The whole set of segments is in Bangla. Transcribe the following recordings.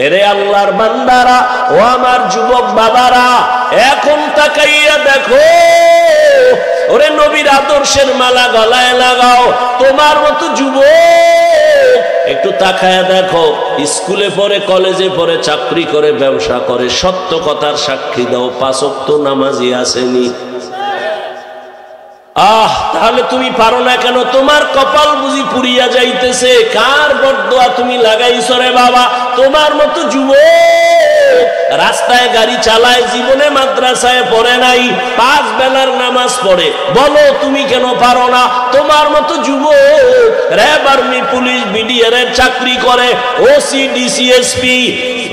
এরে আল্লাহর বান্দারা ও আমার যুবক বাবারা, এখন তাকাইয়া দেখো, ওরে নবীর আদর্শের মালা গলায় লাগাও। তোমার মতো যুবক একটু তাকায়া দেখো, স্কুলে পড়ে, কলেজে পড়ে, চাকরি করে, ব্যবসা করে, সত্য কথার সাক্ষী দাও, 5 ওয়াক্ত নামাজি আসেনি? তাহলে তুমি পারো না কেন? তোমার কপাল বুঝি পুড়িয়া যাইতেছে। কার বরদোয়া তুমি লাগাইছো রে বাবা? তোমার মতো যুবক রাস্তায় গাড়ি চালায়, জীবনে মাদ্রাসায় পড়ে নাই, 5 বেলার নামাজ পড়ে, বলো তুমি কেন পারো না? তোমার মতো যুবক র্যাব, আর্মি, পুলিশ, বিডিআর এর চাকরি করে, OC, DC, SP,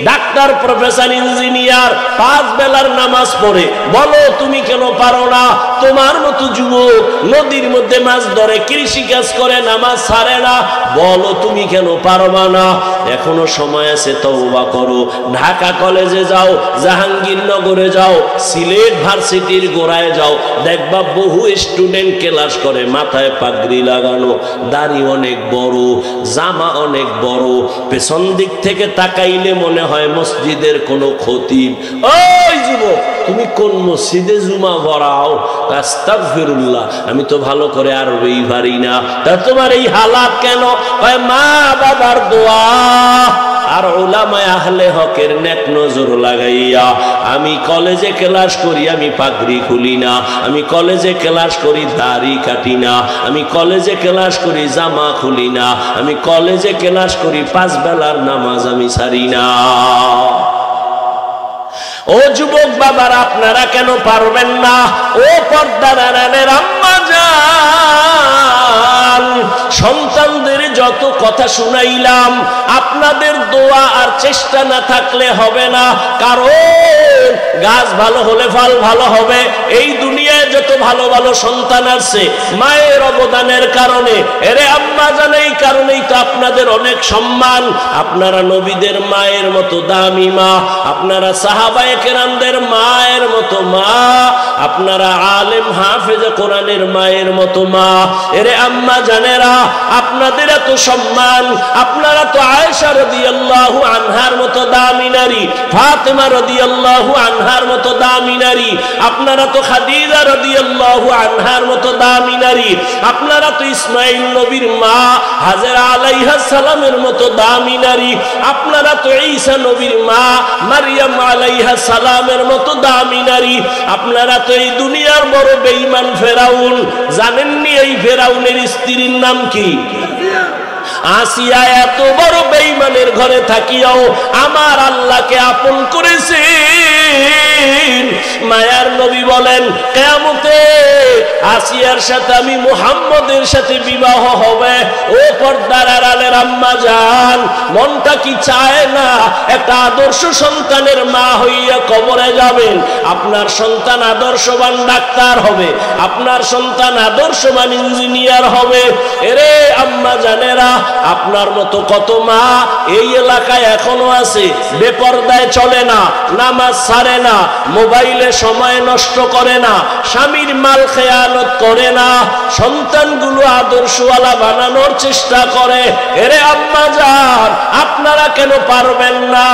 doctor, professor, engineer, 5 বেলার নামাজ পড়ে, বলো তুমি কেন পারো না? তোমার মতো যুবক নদীর মধ্যে মাছ ধরে, কৃষি কাজ করে, নামাজ ছাড়ে না, বলো তুমি কেন পারবা না? এখনো সময় আছে, তওবা করো। ঢাকা কলেজে যাও, জাহাঙ্গীরনগরে যাও, সিলেট ভার্সিটির গোড়ায় যাও, দেখবা বহু স্টুডেন্ট ক্লাস করে, মাথায় পাগড়ি লাগানো, দাড়ি অনেক বড়, জামা অনেক বড়, পেছন দিক থেকে তাকাইলে মনে হয় মসজিদের কোনো খতিব। ওই যুবক, তুমি কোন মসজিদে জুমা পড়াও? আস্তাগফিরুল্লাহ, আমি তো ভালো করে আরবি পারি না। তা তোমার এই হালাত কেন? মা বাবার দোয়া আর উলামায়ে আহলে হকের নেক নজর লাগাইয়া। আমি কলেজে ক্লাস করি, আমি পাগড়ি খুলি না। আমি কলেজে ক্লাস করি, দাড়ি কাটি না। আমি কলেজে ক্লাস করি, জামা খুলি না। আমি কলেজে ক্লাস করি, 5 বেলার নামাজ আমি ছাড়ি না। ও যুবক বাবারা, আপনারা কেন পারবেন না? ও পর্দার আড়ালের আম্মা জান, সন্তানদের যত কথা শুনাইলাম, আপনাদের দোয়া আর চেষ্টা না থাকলে হবে না। কারণ গাছ ভালো হলে ফল ভালো হবে। এই দুনিয়ায় যত ভালো ভালো সন্তান আছে, মায়ের অবদানের কারণে। এরে আম্মা জান, এই কারণেই তো আপনাদের অনেক সম্মান। আপনারা নবীদের মায়ের মতো দামি মা, আপনারা সাহাবায়ে কেরামদের মায়ের মতো মা, আপনারা আলেম হাফেজে কোরআনের মায়ের মতো মা। এরে আম্মা জানেরা, আপনাদের এত সম্মান। আপনারা তো আয়েশা রাদিয়াল্লাহু আনহার মতো দামি নারী, ফাতেমা রাদিয়াল্লাহু আনহার মতো দামি নারী, আপনারা তো খাদিজা রাদিয়াল্লাহু আনহার মতো দামি নারী, আপনারা তো ইসমাঈল নবীর মা হাজেরা আলাইহা সালামের মতো দামি নারী, আপনারা তো ঈসা নবীর মা মারইয়াম আলাইহা সালামের মতো দামি নারী। আপনারা তো এই দুনিয়ার বড় বেঈমান ফেরাউন, জানেননি এই ফেরাউনের স্ত্রীর নাম কি? আসিয়া। এত বড় বেঈমানের ঘরে থাকিয়াও আমার আল্লাহকে আপন করেছেন। মায়ার নবী বলেন, কিয়ামতে আসিয়ার সাথে আমি মুহাম্মদের সাথে বিবাহ হবে। ও পর্দার আড়ালের আম্মা জান, মনটা কি চায় না একটা আদর্শ সন্তানের মা হইয়া কবরে যাবেন? আপনার সন্তান আদর্শবান ডাক্তার হবে, আপনার সন্তান আদর্শবান ইঞ্জিনিয়ার হবে। এরে আম্মা জানেরা, আপনার মতো কত মা এই এলাকায় এখনো আছে, বেপরদায় চলে না, নামাজ ছাড়ে না, মোবাইলে সময় নষ্ট করে না, স্বামীর মাল খেয়ানত করে না, সন্তানগুলো আদর্শওয়ালা বানানোর চেষ্টা করে। এরে আম্মা জান, আপনারা কেন পারবেন না?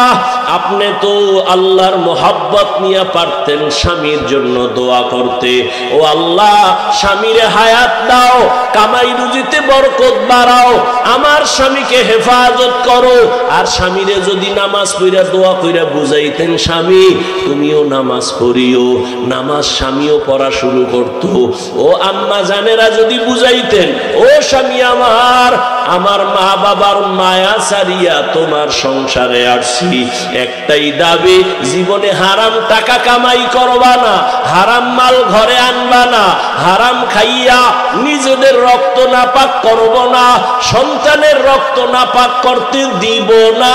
আপনি তো আল্লাহর মোহাব্বত নিয়ে পারতেন স্বামীর জন্য দোয়া করতে। ও আল্লাহ, স্বামীরে হায়াত দাও, কামাই রুজিতে বরকত বাড়াও, আমার স্বামীকে হেফাজত করো। আর স্বামীরে যদি নামাজ পড়া দোয়া কইরা বুঝাইতেন, স্বামী তুমিও নামাজ পড়িও, নামাজ স্বামীও পড়া শুরু করতো। ও আম্মা জানেরা যদি বুঝাইতেন, ও স্বামী আমার, আমার মা বাবার মায়া ছাড়িয়া তোমার সংসারে আসছি, একটাই দাবি, জীবনে হারাম টাকা কামাই করবা না, হারাম মাল ঘরে আনবা না, হারাম খাইয়া নিজেদের রক্ত নাপাক করব না, সন্তানের রক্ত নাপাক করতে দিব না।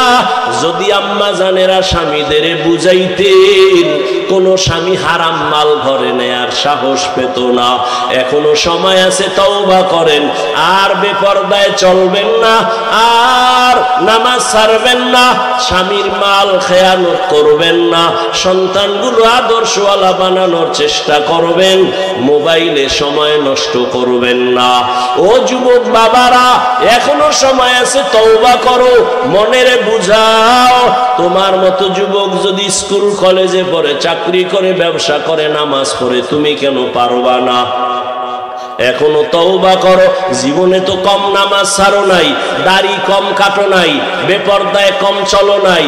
যদি আম্মা জানেরা স্বামীদের বুঝাইতেন, কোনো স্বামী হারাম মাল ঘরে নেয়ার সাহস পেত না। এখনো সময় আছে, তওবা করেন। আর বেপরদায় চলবেন না, আর নামাজ ছাড়বেন না, স্বামীর মাল খেয়ানত করবেন না, সন্তানগুলো আদর্শওয়ালা বানানোর চেষ্টা করবেন, মোবাইলে সময় নষ্ট করবেন না। ও যুবক বাবারা, এখনো সময় আছে, তওবা করো, মনেরে বুঝাও। তোমার মতো যুবক যদি স্কুল কলেজে পড়ে, চাকরি করে, ব্যবসা করে, নামাজ পড়ে, তুমি কেন পারবা না? এখনো তওবা করো। জীবনে তো কম নামাজ ছাড়ো নাই, দাড়ি কম কাটো নাই, বেপরদায় কম চলো নাই।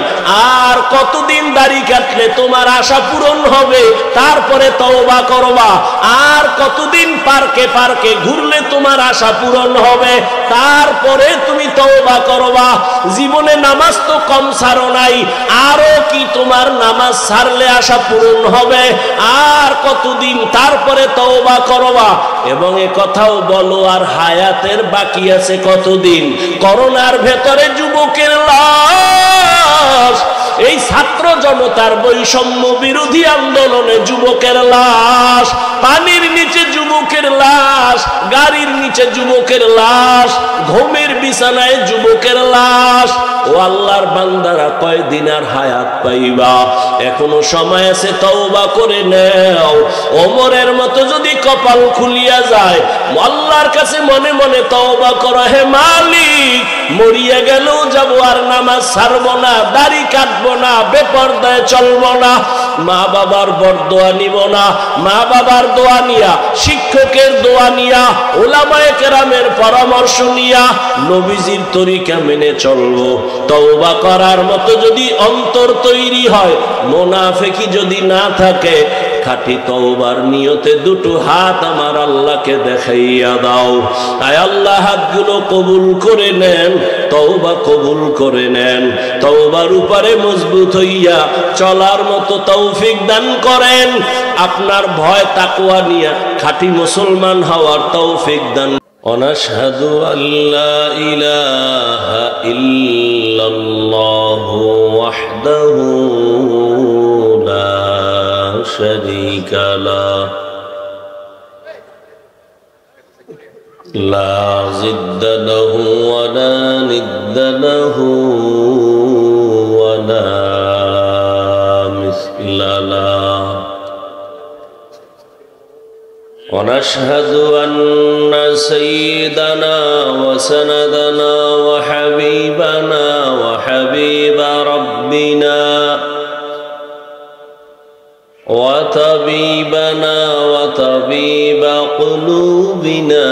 আর কতদিন দাড়ি কাটলে তোমার আশা পূরণ হবে, তারপরে তওবা করবা? আর কতদিন পার্কে পার্কে ঘুরলে তোমার আশা পূরণ হবে, তারপরে তুমি তওবা করবা? জীবনে নামাজ তো কম ছাড়ো নাই, আরো কি তোমার নামাজ ছাড়লে আশা পূরণ হবে? আর কতদিন, তারপরে তওবা করবা? এবং এ কথাও বলো, আর হায়াতের বাকি আছে কতদিন? করোনার ভেতরে যুবকের লাশ, এই ছাত্র জনতার বৈষম্য বিরোধী আন্দোলনে যুবকের লাশ, পানির নিচে যুবকের লাশ, গাড়ির নিচে যুবকের লাশ, ঘুমের বিছানায় যুবকের লাশ। ও আল্লাহর বান্দারা, কয়দিন আর হায়াত পাইবা? এখনো সময় আছে, তওবা করে নাও। ওমরের মতো যদি কপাল খুলিয়া যায়, আল্লাহর কাছে মনে মনে তওবা করো, হে মালিক, মরিয়া গেলেও যাবো, আর নামাজ ছাড়বো না, দাড়ি কাটবো না, বেপরদায় চলবো না, মা বাবার বরদোয়া নিব না, মা বাবার দোয়া নিয়া, শিক্ষকের দোয়া নিয়া, উলামায়ে কেরামের পরামর্শ নিয়া নবীজির তরিকা মেনে চলবো। তওবা করার মতো যদি অন্তর তৈরি হয়, মুনাফিকি যদি না থাকে, খাঁটি তওবার নিয়তে দুটো হাত আমার আল্লাহকে দেখাইয়া দাও। আয় আল্লাহ, হাতগুলো কবুল করে নেন, তওবা কবুল করে নেন। তওবার উপরে মজবুত হইয়া চলার মতো তৌফিক দান করেন। আপনার ভয় তাকওয়া নিয়ে খাঁটি মুসলমান হওয়ার তৌফিক দান। অনাশহাদু আল্লা ইলাহা ইল্লাল্লাহু ওয়াহদাহু লা শারীকা লাহু লা জিদ্দা লাহু ওয়া লা নিদ্দা লাহু ওয়া লা মিসলা লাহু। ونشهد أن سيدنا وسندنا وحبيبنا وحبيب ربنا وطبيبنا وطبيب قلوبنا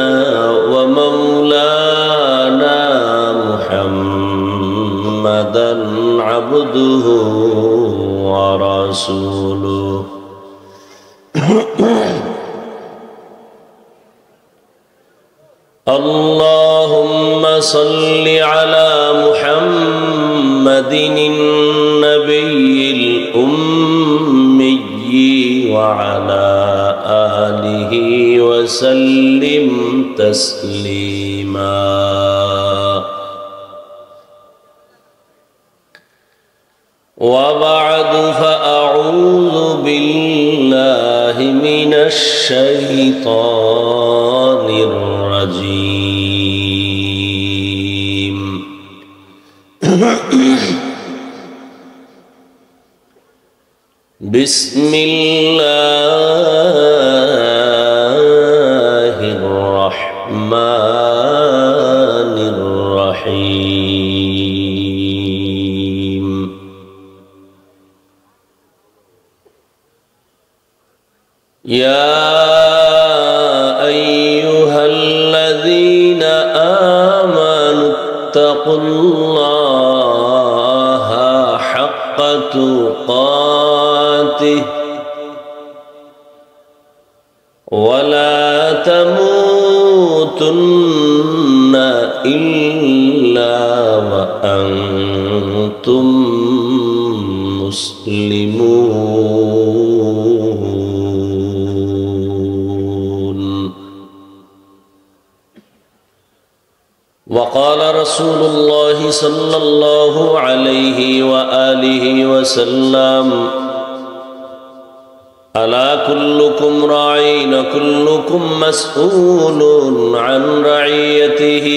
ومولانا محمدا عبده ورسوله اللهم صل على محمد النبي الأمي وعلى آله وسلم تسليما. وبعد فأعوذ بالله من الشيطان الرجيم. بسم الله الرحمن الرحيم. يا أيها الذين آمنوا اتقوا الله حق تقاته ولا تموتن إلا وأنتم مسلمون. وقال رسول الله صلى الله عليه وآله وسلم ألا كلكم راعٍ وكلكم مسؤول عن رعيته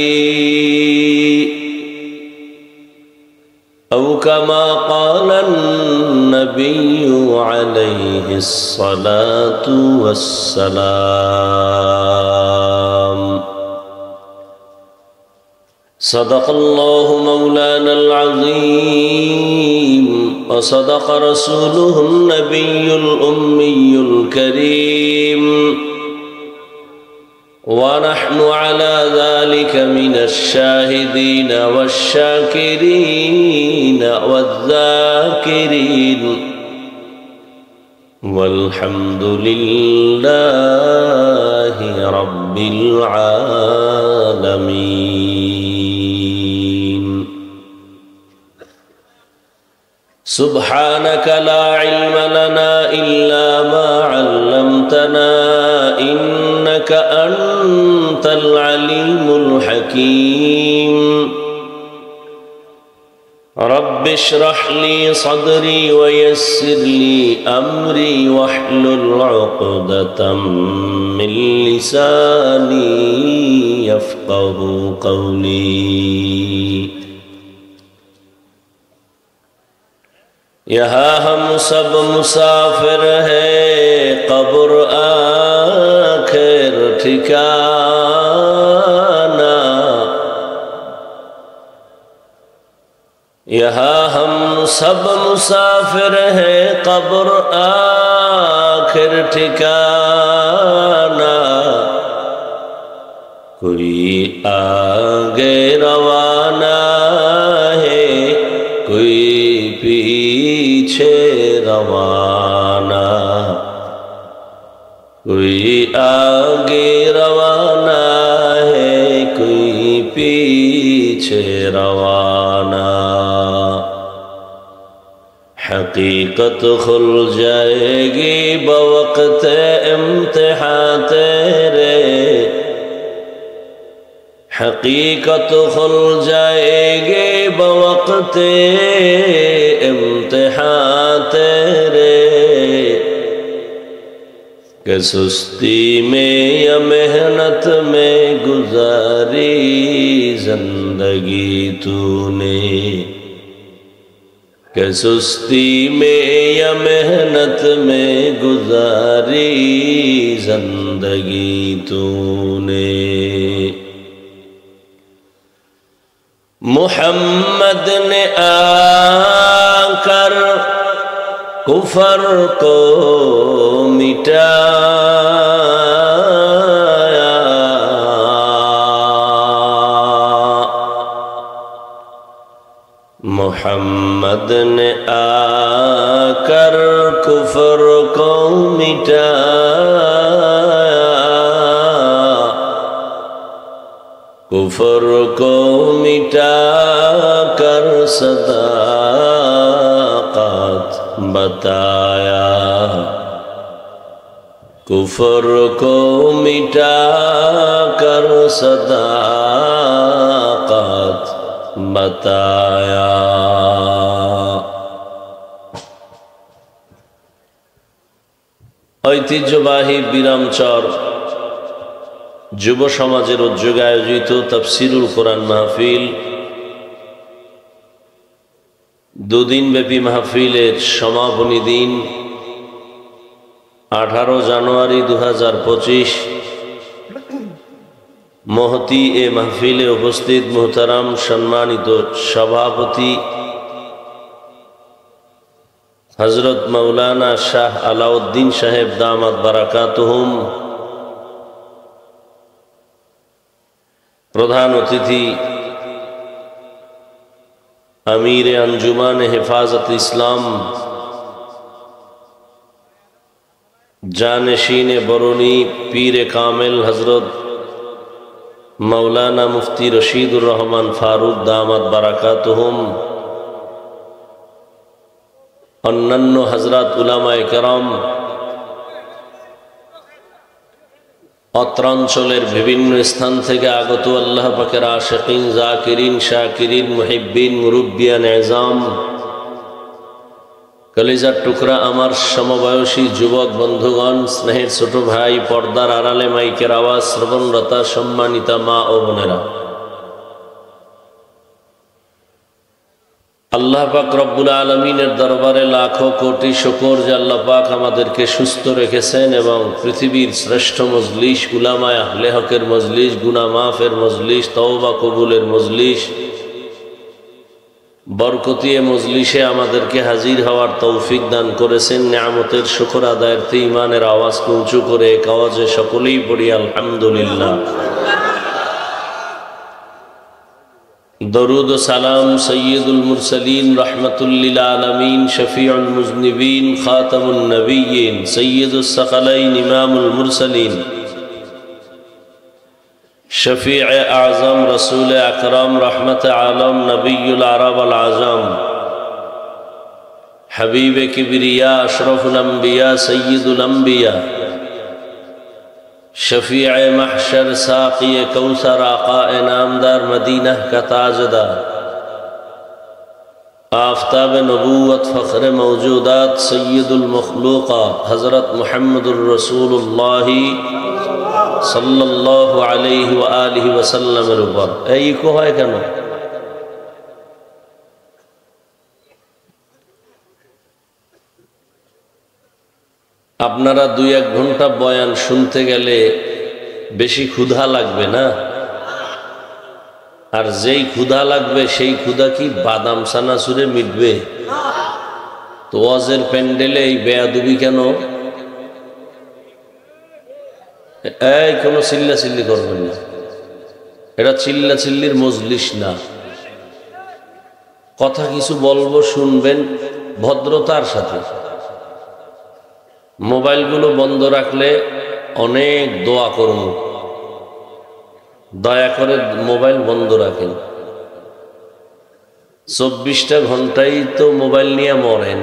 أو كما قال النبي عليه الصلاة والسلام صدق الله مولانا العظيم وصدق رسوله النبي الأمي الكريم ونحن على ذلك من الشاهدين والشاكرين والذاكرين والحمد لله رب العالمين سبحانك لا علم لنا إلا ما علمتنا إنك أنت العليم الحكيم رب اشرح لي صدري ويسر لي أمري واحلل عقدة من لساني يفقه قولي यहाँ हम सब मुसाफिर हैं कब्र आखिर ठिकाना यहाँ हम सब मुसाफिर हैं कब्र आखिर ठिकाना कोई आगे रवाना है कोई पीछे रवाना कोई आगे रवाना है कोई पीछे रवाना हकीकत खुल जाएगी बवक्त इम्तिहान तेरे हकीकत खुल जाएगी बवक्त इम्तिहान तेरे कि सुस्ती में या मेहनत में गुजारी जिंदगी तूने कि सुस्ती में या मेहनत में गुजारी जिंदगी तूने मुहम्मद ने आकर कुफर को मिटाया मुहम्मद ने आकर कुफर को मिटाया कुफर को मिटा कर सदाकत बताया कुफर को मिटा कर सदाकत बताया ঐতিহ্যবাহী বিরামচর যুব সমাজের উদ্যোগে আয়োজিত তাফসীরুল কোরআন মাহফিল দুদিন ব্যাপী মাহফিলের সমাপনী দিন 18 জানুয়ারি 2025 মহতি এ মাহফিলে উপস্থিত মুহতারাম সম্মানিত সভাপতি হযরত মাওলানা শাহ আলাউদ্দিন সাহেব দামাত বারাকাতুহুম प्रधान अतिथि अमीर अंजुमान हिफाजत इस्लाम जानशीन बरौनी पीर कामिल हजरत मौलाना मुफ्ती रशीदुर रहमान फारूक दामत बरकातुहुम अन्यान्य हजरत उलामाए केराम अत्रांचलेर विभिन्न स्थान थेके आगत अल्लाह पाकेर आशिकीन जाकिरीन शाकिरीन मुहिब्बीन मुरुब्बियान एजाम কলিজার টুকরা আমার সমবয়সী যুবক বন্ধুগণ, স্নেহের ছোট ভাই, পর্দার আড়ালে মাইকের আওয়াজ শ্রবণরতা সম্মানিতা মা ও বোনেরা, আল্লাহ পাক রব্বুল আলামিনের দরবারে লাখো কোটি শুকর যে আল্লাহ পাক আমাদেরকে সুস্থ রেখেছেন এবং পৃথিবীর শ্রেষ্ঠ মজলিস, উলামায়ে আহলে হকের মজলিস, গুনাহ মাফের মজলিস, তওবা কবুলের মজলিস, বরকতিয়ে মজলিসে আমাদেরকে হাজির হওয়ার তৌফিক দান করেছেন। নিয়ামতের শুকর আদায়ার্থে ইমানের আওয়াজকে উঁচু করে এক আওয়াজে সকলেই পড়ি আলহামদুলিল্লাহ। দরুদ ও সালাম সৈয়দুল মুরসালিন রহমাতুল লিল আলামিন শফিউল মুজনিবিন খাতামুন নবিয়্যিন সৈয়দুস সাকালাইন ইমামুল মুরসালিন শফিউ আযম রাসূল আকরাম রহমত আলম নবিয়ুল আরব আল আজম হাবিব কিবরিয়া আশরাফুল আম্বিয়া সৈয়দুল আম্বিয়া शफीअ महशर साक़ी कौसर आक़ा नामदार मदीना का ताजदार आफ़ताब नबूवत फ़ख्र मौजूदात सय्यदुल मखलूक़ात हज़रत मुहम्मदुर रसूलुल्लाह सल्लल्लाहु अलैहि व आलिहि वसल्लम ऊपर এই কো হয় কেন? আপনারা 2-1 ঘন্টা বয়ান শুনতে গেলে বেশি ক্ষুধা লাগবে না? আর যেই ক্ষুধা লাগবে সেই ক্ষুধা কি বাদাম সানাসুরে মিটবে? তো ওয়াজের প্যান্ডেলে এই বেয়াদবি কেন? এই কোনো চিল্লাচিল্লি করবেন না, এটা চিল্লাচিল্লির মজলিস না। কথা কিছু বলবো, শুনবেন ভদ্রতার সাথে। মোবাইলগুলো বন্ধ রাখলে অনেক দোয়া করুন, দয়া করে মোবাইল বন্ধ রাখেন। 24টা ঘন্টাই তো মোবাইল নিয়ে মরেন।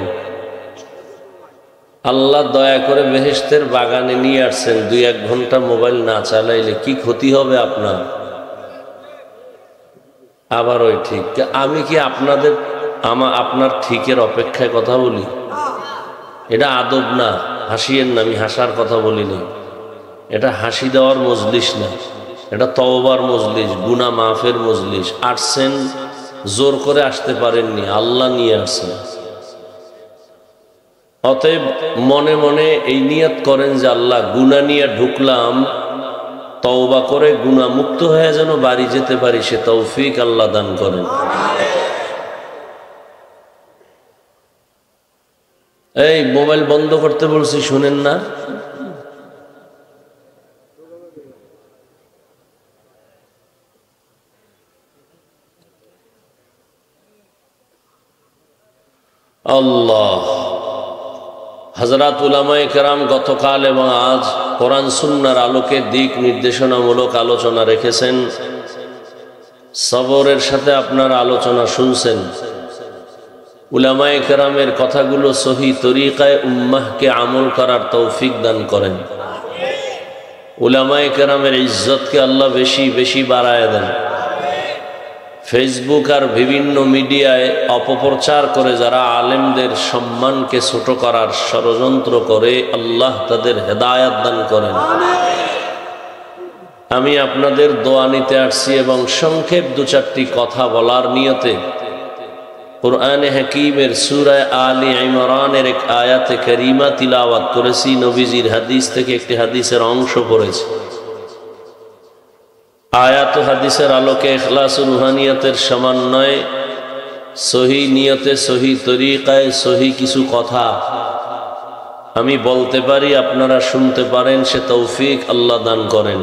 আল্লাহ দয়া করে বেহেশতের বাগানে নিয়ে আসছেন, 2-1 ঘন্টা মোবাইল না চালাইলে কি ক্ষতি হবে আপনার? আবার ওই ঠিক, আমি কি আপনার ঠিকের অপেক্ষায় কথা বলি? এটা আদব না, হাসিয়েন না, আমি হাসার কথা বলিনি। এটা হাসি দেওয়ার মজলিস না, এটা তওবার মজলিস, গুনাহ মাফের মজলিস। আসছেন, জোর করে আসতে পারেননি, আল্লাহ নিয়ে আসছেন। অতএব মনে মনে এই নিয়ত করেন যে আল্লাহ, গুনাহ নিয়ে ঢুকলাম, তওবা করে গুনাহ মুক্ত হয়ে যেন বাড়ি যেতে পারি, সে তৌফিক আল্লাহ দান করেন। এই মোবাইল বন্ধ করতে বলছি, শুনেন না? আল্লাহ, হযরত উলামায়ে কেরাম গতকাল এবং আজ কোরআন সুন্নাহর আলোকে দিক নির্দেশনামূলক আলোচনা রেখেছেন। সবরের সাথে আপনারা আলোচনা শুনছেন। উলামায়ে কেরামের কথাগুলো সহি তরিকায় উম্মাহকে আমল করার তৌফিক দান করেন। উলামায়ে কেরামের ইজ্জতকে আল্লাহ বেশি বেশি বাড়ায় দেন। ফেসবুক আর বিভিন্ন মিডিয়ায় অপপ্রচার করে যারা আলেমদের সম্মানকে ছোট করার ষড়যন্ত্র করে, আল্লাহ তাদের হেদায়াত দান করেন। আমি আপনাদের দোয়া নিতে আসছি এবং সংক্ষেপ 2-4টি কথা বলার নিয়তে কুরআনে হাকীমের সূরা আলে ইমরানের এক আয়াতে কারীমা তিলাওয়াত করেছি। নবীজির হাদিস থেকে একটি হাদিসের অংশ পড়েছি। আয়াত ও হাদিসের আলোকে ইখলাস ও রুহানিয়তের সমন্বয়ে সহি নিয়তে, সহি তরিকায়, সহি কিছু কথা আমি বলতে পারি, আপনারা শুনতে পারেন, সে তৌফিক আল্লাহ দান করেন।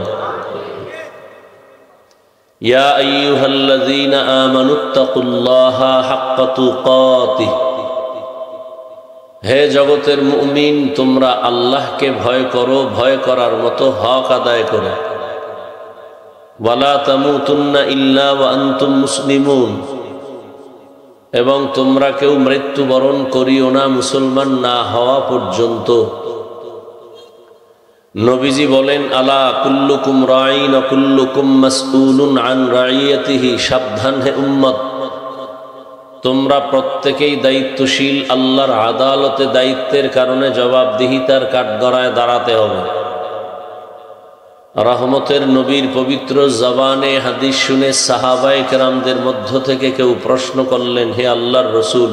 ইয়া আইয়ুহাল্লাযীনা আমানুত্তাকুল্লাহা হাক্কা তুকাতিহ, হে জগতের মুমিন, তোমরা আল্লাহকে ভয় করো, ভয় করার মতো হক আদায় করো। ওয়ালা তামুতুন্না ইল্লা ওয়া আনতুম মুসলিমুন, এবং তোমরা কেউ মৃত্যুবরণ করিও না মুসলমান না হওয়া পর্যন্ত। নবীজি বলেন, আলা কুল্লুকুম রাঈন ওয়া কুল্লুকুম মাসউলুন আন রাইয়াতিহি, সাবধান হে উম্মত, তোমরা প্রত্যেকেই দায়িত্বশীল, আল্লাহর আদালতে দায়িত্বের কারণে জবাবদিহিতার কাঠগড়ায় দাঁড়াতে হবে। রহমতের নবীর পবিত্র জবানে হাদিস শুনে সাহাবায়ে কেরামদের মধ্য থেকে কেউ প্রশ্ন করলেন, হে আল্লাহর রসূল,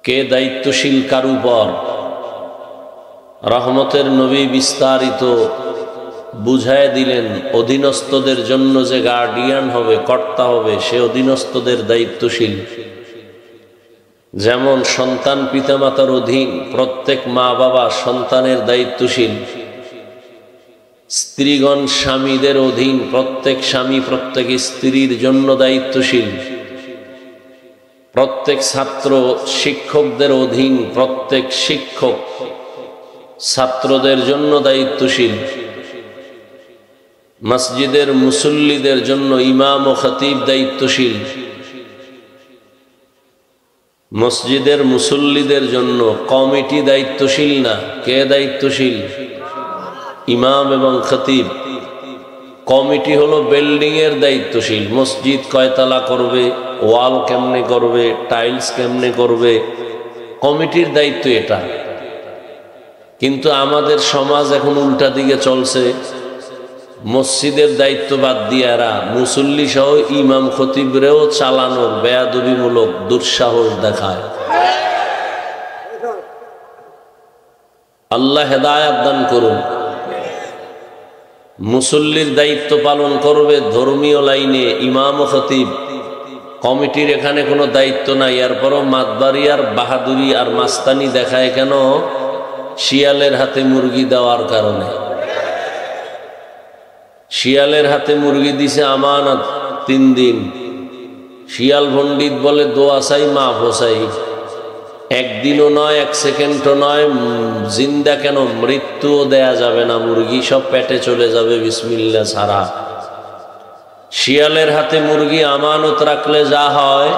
কে দায়িত্বশীল কার উপর? রহমতের নবী বিস্তারিত বুঝায় দিলেন, অধীনস্থদের জন্য যে গার্ডিয়ান হবে, কর্তা হবে, সে অধীনস্থদের দায়িত্বশীল। যেমন সন্তান পিতামাতার অধীন, প্রত্যেক মা বাবা সন্তানের দায়িত্বশীল। স্ত্রীগণ স্বামীদের অধীন, প্রত্যেক স্বামী প্রত্যেক স্ত্রীর জন্য দায়িত্বশীল। প্রত্যেক ছাত্র শিক্ষকদের অধীন, প্রত্যেক শিক্ষক ছাত্রদের জন্য দায়িত্বশীল। মসজিদের মুসল্লিদের জন্য ইমাম ও খতিব দায়িত্বশীল। মসজিদের মুসল্লিদের জন্য কমিটি দায়িত্বশীল না। কে দায়িত্বশীল? ইমাম এবং খতিব। কমিটি হলো বিল্ডিং এর দায়িত্বশীল। মসজিদ কয়তলা করবে, ওয়াল কেমনে করবে, টাইলস কেমনে করবে, কমিটির দায়িত্ব এটা। কিন্তু আমাদের সমাজ এখন উল্টা দিকে চলছে। মসজিদের দায়িত্ব বাদ দিয়ে এরা মুসল্লি সহ ইমাম খতিবরেও চালানোর বেয়াদবিমূলক দুঃসাহস দেখায়। আল্লাহ হেদায়েত দান করুন। মুসল্লির দায়িত্ব পালন করবে ধর্মীয় লাইনে ইমাম ও খতিব। কমিটির এখানে কোনো দায়িত্ব নাই। এরপরও মাতবাড়ি আর বাহাদুরি আর মাস্তানি দেখায় কেন? শিয়ালের হাতে মুরগি দেওয়ার কারণে। শিয়ালের হাতে মুরগি দিছে আমানত 3 দিন। শিয়াল পণ্ডিত বলে দোয়া চাই মাফ চাই। একদিনও নয়, 1 সেকেন্ডও নয়, জিন্দা কেন মৃত্যুও দেয়া যাবে না। মুরগি সব পেটে চলে যাবে বিসমিল্লাহ ছাড়া। শিয়ালের হাতে মুরগি আমানত রাখলে যা হয়,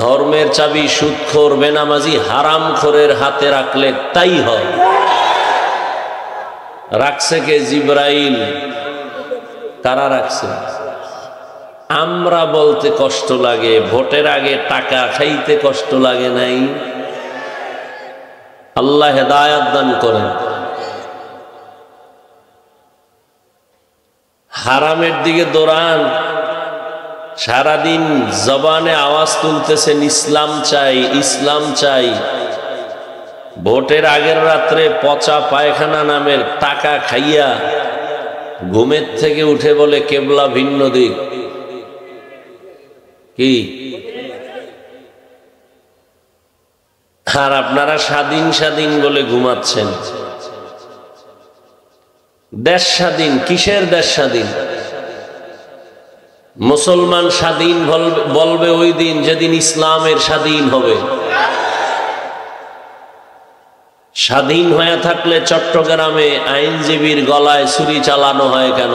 ধর্মের চাবি সুদখোর বেনামাজি হারামখোরের হাতে রাখলে তাই হয়। রাখছে কে? জিবরাইল। কারা রাখছে? আমরা বলতে কষ্ট লাগে, ভোটের আগে টাকা খাইতে কষ্ট লাগে নাই? আল্লাহ হেদায়েত দান করেন। হারামের দিকে দৌড়ান, সারাদিন জবানে আওয়াজ তুলতেছেন ইসলাম চাই, ইসলাম চাই। ভোটের আগের রাত্রে পচা পায়খানা নামের টাকা খাইয়া ঘুমের থেকে উঠে বলে কেবলা ভিন্ন দিক। কি? আর আপনারা স্বাধীন স্বাধীন বলে ঘুমাচ্ছেন। দেশ স্বাধীন? কিসের দেশ স্বাধীন? মুসলমান স্বাধীন বলবে ওই দিন যেদিন ইসলামের স্বাধীন হবে। স্বাধীন হয়ে থাকলে চট্টগ্রামে আইনজীবীর গলায় ছুরি চালানো হয় কেন?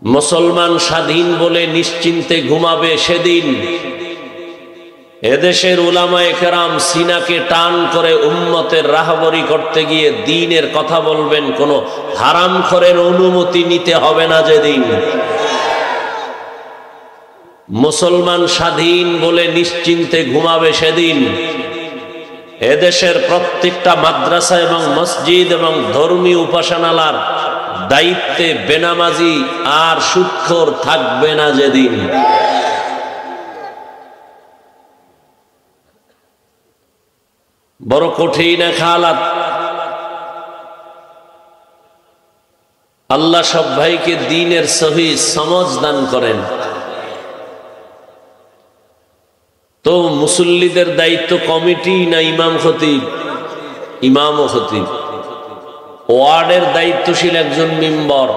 মুসলমান স্বাধীন বলে নিশ্চিন্তে ঘুমাবে সেদিন এদেশের উলামায়ে কেরাম সিনাকে টান করে উম্মতের রাহবরি করতে গিয়ে দ্বীনের কথা বলবেন, কোন হারামখোরের অনুমতি নিতে হবে না যেদিন। মুসলমান স্বাধীন বলে নিশ্চিন্তে ঘুমাবে সেদিন এদেশের প্রত্যেকটা মাদ্রাসা এবং মসজিদ এবং ধর্মীয় উপাসনালয়ের দায়িত্বে বেনামাজি আর সুদখোর থাকবে না যেদিন। বড় কঠিন এক হালাত। আল্লাহ সব ভাইকে দ্বীনের সহি সমঝ দান করেন। তো মুসল্লিদের দায়িত্ব কমিটি না ইমাম খতিব? ইমাম ও খতিব। ওয়ার্ডের দায়িত্বশীল একজন মেম্বার,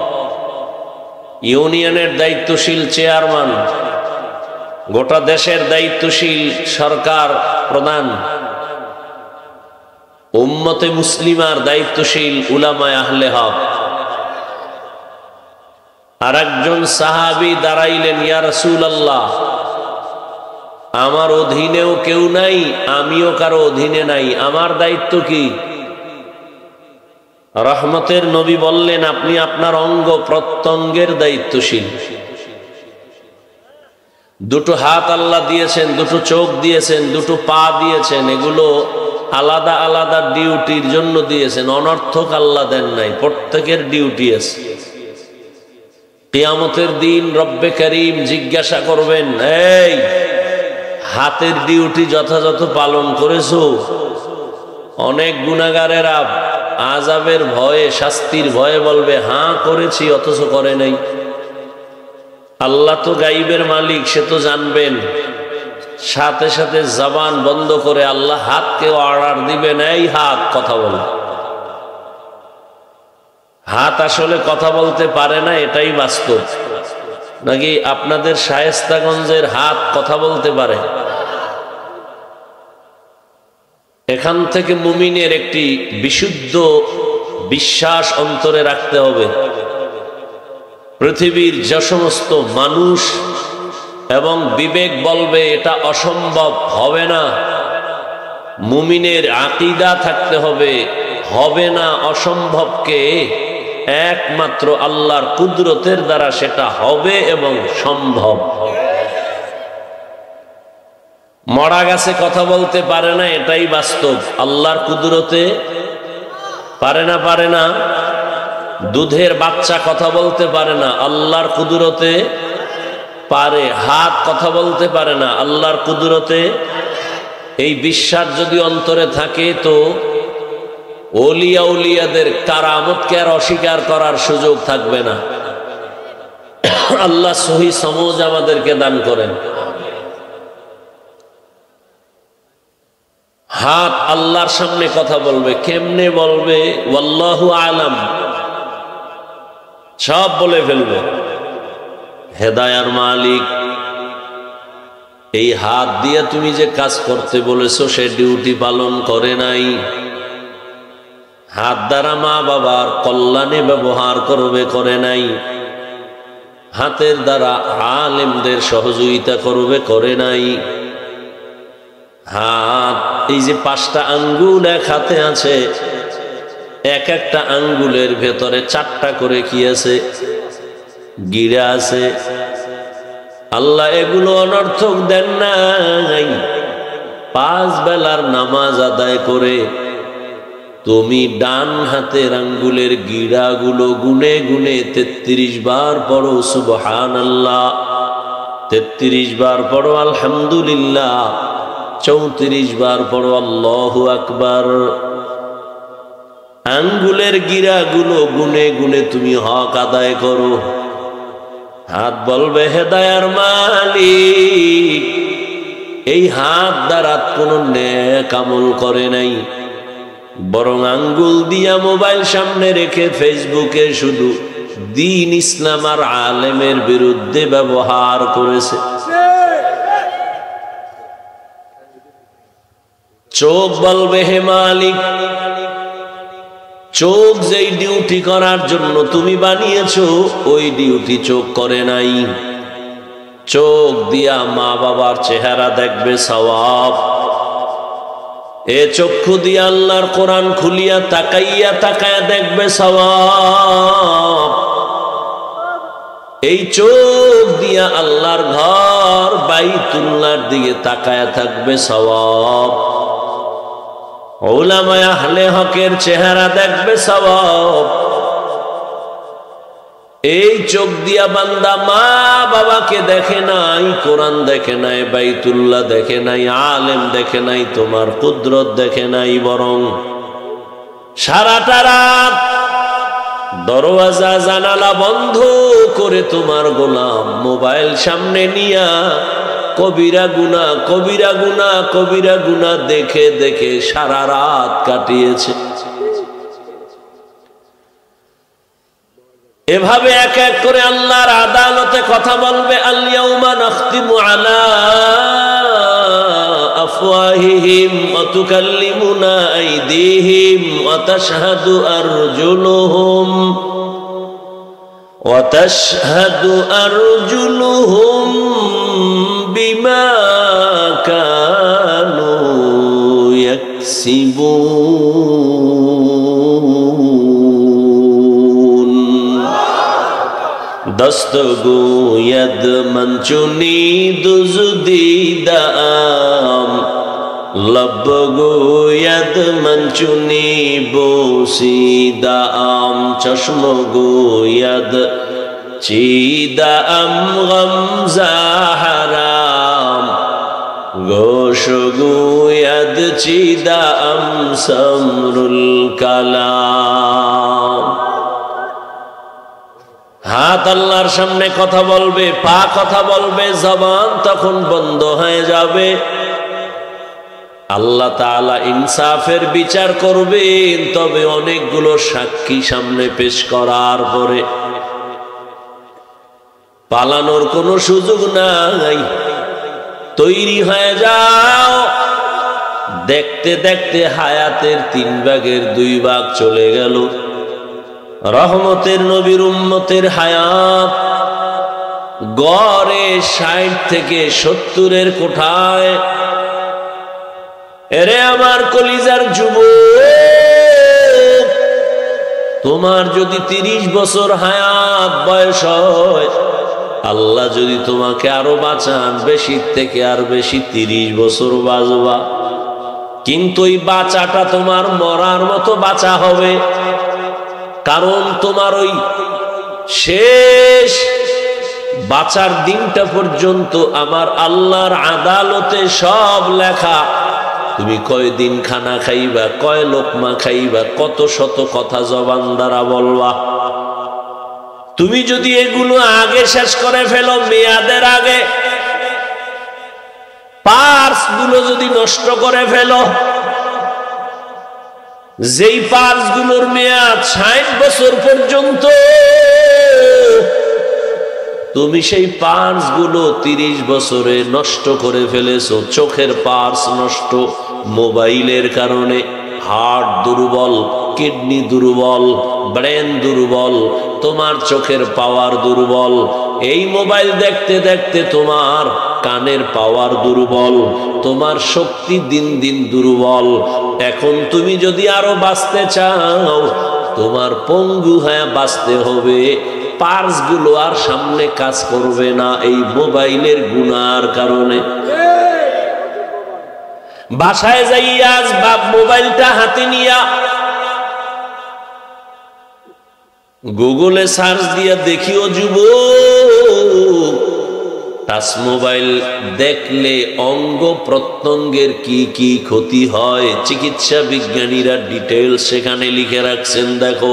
ইউনিয়নের দায়িত্বশীল চেয়ারম্যান, গোটা দেশের দায়িত্বশীল সরকার প্রধান, উম্মতে মুসলিমার দায়িত্বশীল উলামায়ে আহলে হক। আর একজন সাহাবী দাঁড়াইলেন, ইয়া রাসূলুল্লাহ, আমার অধীনেও কেউ নাই, আমিও কারো অধীনে নাই, আমার দায়িত্ব কি? রহমতের নবী বললেন, আপনি আপনার অঙ্গ প্রত্যঙ্গের দায়িত্বশীল। দুটো হাত আল্লাহ দিয়েছেন, দুটো চোখ দিয়েছেন, দুটো পা দিয়েছেন, এগুলো আলাদা আলাদা ডিউটির জন্য দিয়েছেন, অনর্থক আল্লাহ দেন নাই, প্রত্যেকের ডিউটি আছে। কিয়ামতের দিন রব্বে করিম জিজ্ঞাসা করবেন, এই হাতের ডিউটি যথাযথ পালন করেছো? অনেক গুনাহগারেরা আযাবের ভয়ে, শাস্তির ভয়ে বলবে, হ্যাঁ করেছি, অথচ করে নাই। আল্লাহ তো গাইবের মালিক, সে তো জানবেন। সাথে সাথে জবান বন্ধ করে আল্লাহ হাতকে অর্ডার দিবেন, এই হাত কথা বল। হাত আসলে কথা বলতে পারে না, এটাই বাস্তব। নাকি আপনাদের শায়েস্তাগঞ্জের হাত কথা বলতে পারে? এখান থেকে মুমিনের একটি বিশুদ্ধ বিশ্বাস অন্তরে রাখতে হবে, পৃথিবীর যে সমস্ত মানুষ এবং বিবেক বলবে এটা অসম্ভব, হবে না, মুমিনের আকীদা থাকতে হবে, হবে না অসম্ভবকে একমাত্র আল্লাহর কুদরতের দ্বারা সেটা হবে এবং সম্ভব। মরা গাছে কথা বলতে পারে না, এটাই বাস্তব। আল্লাহর কুদরতে পারে না, পারে না। দুধের বাচ্চা কথা বলতে পারে না, আল্লাহর কুদরতে পারে। হাত কথা বলতে পারে না, আল্লাহর কুদরতে। এই বিশ্বাস যদি অন্তরে থাকে তো ওলিয়া উলিয়াদের কারামতকে আর অস্বীকার করার সুযোগ থাকবে না। আল্লাহ সহি সমঝ আমাদেরকে দান করেন। হাত আল্লাহর সামনে কথা বলবে, কেমনে বলবে? ওয়াল্লাহু আলাম, সব বলে ফেলবে। হেদায়ার মালিক, এই হাত দিয়ে তুমি যে কাজ করতে বলেছো সে ডিউটি পালন করে নাই। হাত দ্বারা মা বাবার কল্যাণে ব্যবহার করবে, করে নাই। হাতের দ্বারা আলেমদের সহযোগিতা করবে, করে নাই। হাত, এই যে 5টা আঙ্গুল এক হাতে আছে, এক একটা আঙ্গুলের ভেতরে 4টা করে কি আছে? গিরা আছে। আল্লাহ এগুলো অনর্থক দেন নাই। 5 বেলার নামাজ আদায় করে তুমি ডান হাতের আঙ্গুলের গিরাগুলো গুনে গুনে 33 বার পড়ো সুবহানাল্লাহ, 33 বার পড়ো আলহামদুলিল্লাহ, 34 বার পড়ো আল্লাহু আকবার। আঙ্গুলের গিরাগুলো গুনে গুনে তুমি হক আদায় করো। হাত বলবে, হেদায়ার মালিক, এই হাত দ্বারা কোনো নেক আমল করে নাই, বরং আঙ্গুল দিয়া মোবাইল সামনে রেখে ফেসবুকে শুধু দ্বীন ইসলাম আর আলেমের বিরুদ্ধে ব্যবহার করেছে। চোখ বলবে, হে মালিক, চোখ যেই ডিউটি করার জন্য তুমি বানিয়েছো ওই ডিউটি চোখ করে নাই। চোখ দিয়া মা বাবার চেহারা দেখবে, সওয়াব। এ চক্ষু দিয়া আল্লাহর কোরআন খুলিয়া তাকাইয়া তাকায়া দেখবে, সওয়াব। এই চোখ দিয়া আল্লাহর ঘর বাইতুল্লাহর দিকে তাকায়া থাকবে, সওয়াব। উলামায়ে আহলে হকের চেহারা দেখবে, সওয়াব। এই চোখ দিয়া বান্দা মা বাবাকে দেখে নাই, কোরআন দেখে নাই, বাইতুল্লাহ দেখে নাই, আলেম দেখে নাই, তোমার কুদরত দেখে নাই, বরং সারাটা রাত দরওয়াজা জানালা বন্ধ করে তোমার গোলাম মোবাইল সামনে নিয়া কবিরা গুনাহ, কবিরা গুনাহ, কবিরা গুনাহ দেখে দেখে সারা রাত কাটিয়েছে। এভাবে এক এক করে আল্লাহর আদালতে কথা বলবে। আল ইয়াউমা নাখতিমু আলা আফওয়াহিহিম ওয়া তুকাল্লিমুনা আইদিহিম ওয়া তাশহাদু আরজুলুহুম বিমা কানু ইয়াকসিবুন। 10 رستگوید من چنید دیدم لب گوید من چنی بوسیدم چشم گوید چیدم غمزه حرام گوش گوید چیدم سمر الکلام হাত আল্লাহর সামনে কথা বলবে, পা কথা বলবে, জবান তখন বন্ধ হয়ে যাবে। আল্লাহ তাআলা ইনসাফের বিচার করবেন, তবে অনেকগুলো সাক্ষী সামনে পেশ করার পরে পালানোর কোনো সুযোগ নাই। তৈরি হয়ে যাও। দেখতে দেখতে হায়াতের 3 ভাগের 2 ভাগ চলে গেল। রহমতের নবীর উম্মতের হায়াত গড়ে 60 থেকে 70-এর কোঠায়। এরে আমার কলিজার যুবক, তোমার যদি 30 বছর হায়াত বয়স হয়, আল্লাহ যদি তোমাকে আরো বাঁচান, বেশি থেকে আর বেশি 30 বছর বাঁচবা। কিন্তু এই বাঁচাটা তোমার মরার মতো বাঁচা হবে, কারণ তোমার ওই শেষ বাঁচার দিনটা পর্যন্ত আমার আল্লাহর আদালতে সব লেখা। তুমি কয়দিন খানা খাইবা, কয় লোকমা খাইবা, কত শত কথা জবান দ্বারা বলবা। তুমি যদি এগুলো আগে শেষ করে ফেলো, মেয়াদের আগে, পার্স গুলো যদি নষ্ট করে ফেলো, যেই পার্স গুলোর মেয়াদ 60 বছর পর্যন্ত, তুমি সেই পার্স গুলো 30 বছরে নষ্ট করে ফেলেছো। চোখের পার্স নষ্ট মোবাইলের কারণে, হার্ট দুর্বল, কিডনি দুর্বল, ব্রেন দুর্বল, তোমার চোখের পাওয়ার দুর্বল। এই মোবাইল দেখতে দেখতে তোমার কানের পাওয়ার দুর্বল, তোমার শক্তি দিন দিন দুর্বল। এখন তুমি যদি আরো বাঁচতে চাও, তোমার পঙ্গু হয়ে বাঁচতে হবে। পার্স গুলো আর সামনে কাজ করবে না এই মোবাইলের গুনার কারণে। বাসায় যাইয়া বাপ মোবাইলটা হাতে নিয়া গুগলে সার্চ দিয়া দেখিও যুবক, টাচ মোবাইল দেখলে অঙ্গ প্রত্যঙ্গের কি কি ক্ষতি হয়, চিকিৎসা বিজ্ঞানীরা ডিটেইলস সেখানে লিখে রাখছেন। দেখো,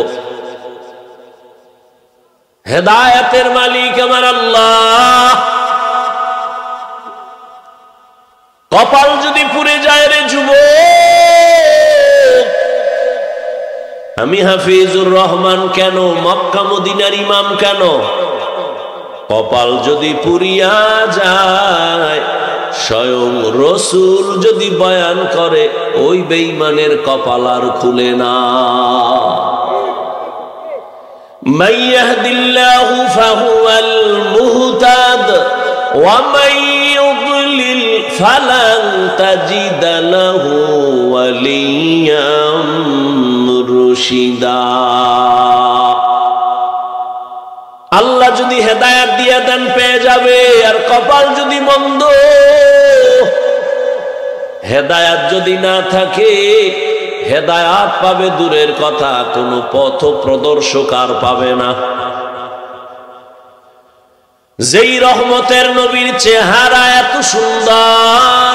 হেদায়েতের মালিক আমার আল্লাহ। কপাল যদি পুড়ে যায় রে যুবক, আমি হাফিজুর রহমান কেন, মক্কা মদিনার ইমাম কেন, কপাল যদি পুড়িয়া যায়, স্বয়ং রসুল যদি বয়ান করে, ওই বেঈমানের কপাল আর খুলে না। মান ইয়াহদিল্লাহু ফাহুয়াল মুহতাদ ওয়া মান ইউদ্লিল ফালান তাজিদ লাহু ওয়ালিয়াম মুরশিদা। আল্লাহ যদি হেদায়েত দিয়ে দেন পেয়ে যাবে, আর কপাল যদি মন্দ, হেদায়েত যদি না থাকে, হেদায়েত পাবে দূরের কথা, কোনো পথ প্রদর্শক আর পাবে না। যেই রহমতের নবীর চেহারা এত সুন্দর,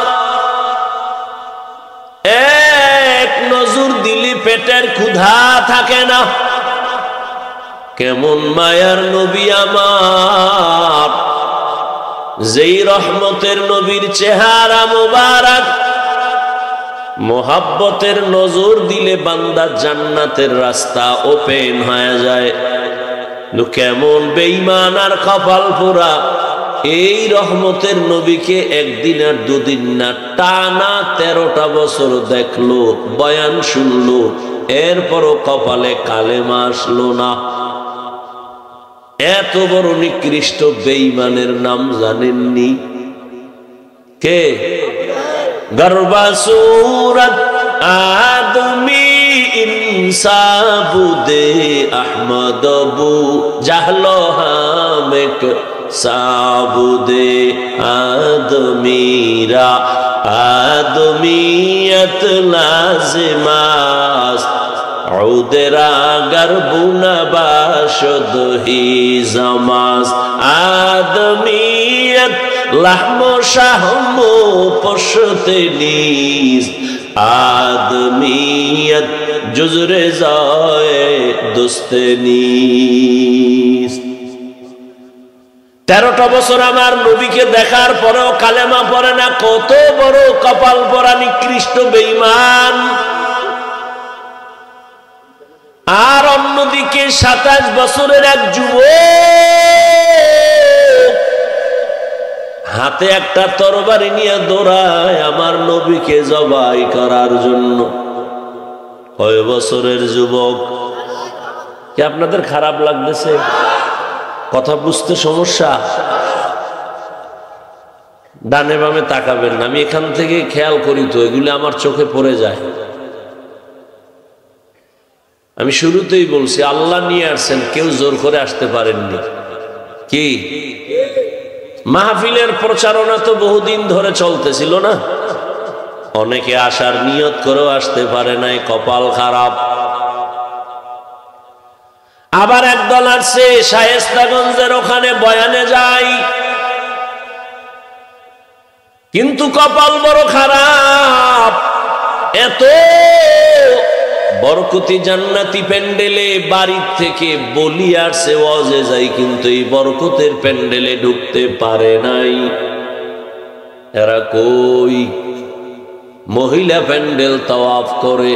এক নজর দিলে পেটের ক্ষুধা থাকে না। কেমন মায়ার নবী আমার, যেই রহমতের নবীর চেহারা মুবারক, মোহাব্বতের নজর দিলে বান্দা জান্নাতের রাস্তা ওপেন হয়ে যায়। কেমন বেঈমান আর কপাল পোড়া এই রহমতের নবীকে একদিন আর দুদিন না, টানা 13টা বছর দেখলো, বয়ান শুনলো, এরপরও কপালে কালেমা আসলো না। এত বড় নিকৃষ্ট বেঈমানের নাম জানেননি? কে? গর্বা সূরত আদমি সাবুদে আহমদ বু জাহলো হামেক সাবুদে আদমিরা আদমিয়ত লাজিমাস উদেরা গরবুনা বাশদ হি জামাস আদমিয়ত লাহমো শাহমো পশতে নিস আদমিয়ত জুজরে যায় দোস্তে নিস। 13টা বছর আমার নবীকে দেখার পরেও কালেমা পড়ে না, কত বড় কপাল পরা নিকৃষ্ট বেঈমান। আর অন্যদিকে 27 বছরের এক যুবক হাতে একটা তরবারি নিয়ে দৌড়ায় আমার নবীকে জবাই করার জন্য। কয় বছরের যুবক? কি আপনাদের খারাপ লাগতেছে? কথা বুঝতে সমস্যা? ডানে বামে তাকাবেন না, আমি এখান থেকে খেয়াল করি তো, এগুলো আমার চোখে পড়ে যায়। আমি শুরুতেই বলছি আল্লাহ নিয়ে আসছেন, কেউ জোর করে আসতে পারেননি। কি মাহফিলের প্রচারণা তো বহুদিন ধরে চলতেছিল না, অনেকে আসার নিয়ত করেও আসতে পারে নাই, কপাল খারাপ। আবার একদল আসছে শায়েস্তাগঞ্জের ওখানে বয়ানে যায়, কিন্তু কপাল বড় খারাপ। এত বরকতি জান্নাতি প্যান্ডেলে বাড়ির থেকে বলি আসছে ওয়াজে যাই, কিন্তু এই বরকতের প্যান্ডেলে ঢুকতে পারে নাই। এরা কই? মহিলা প্যান্ডেল তাওয়াফ করে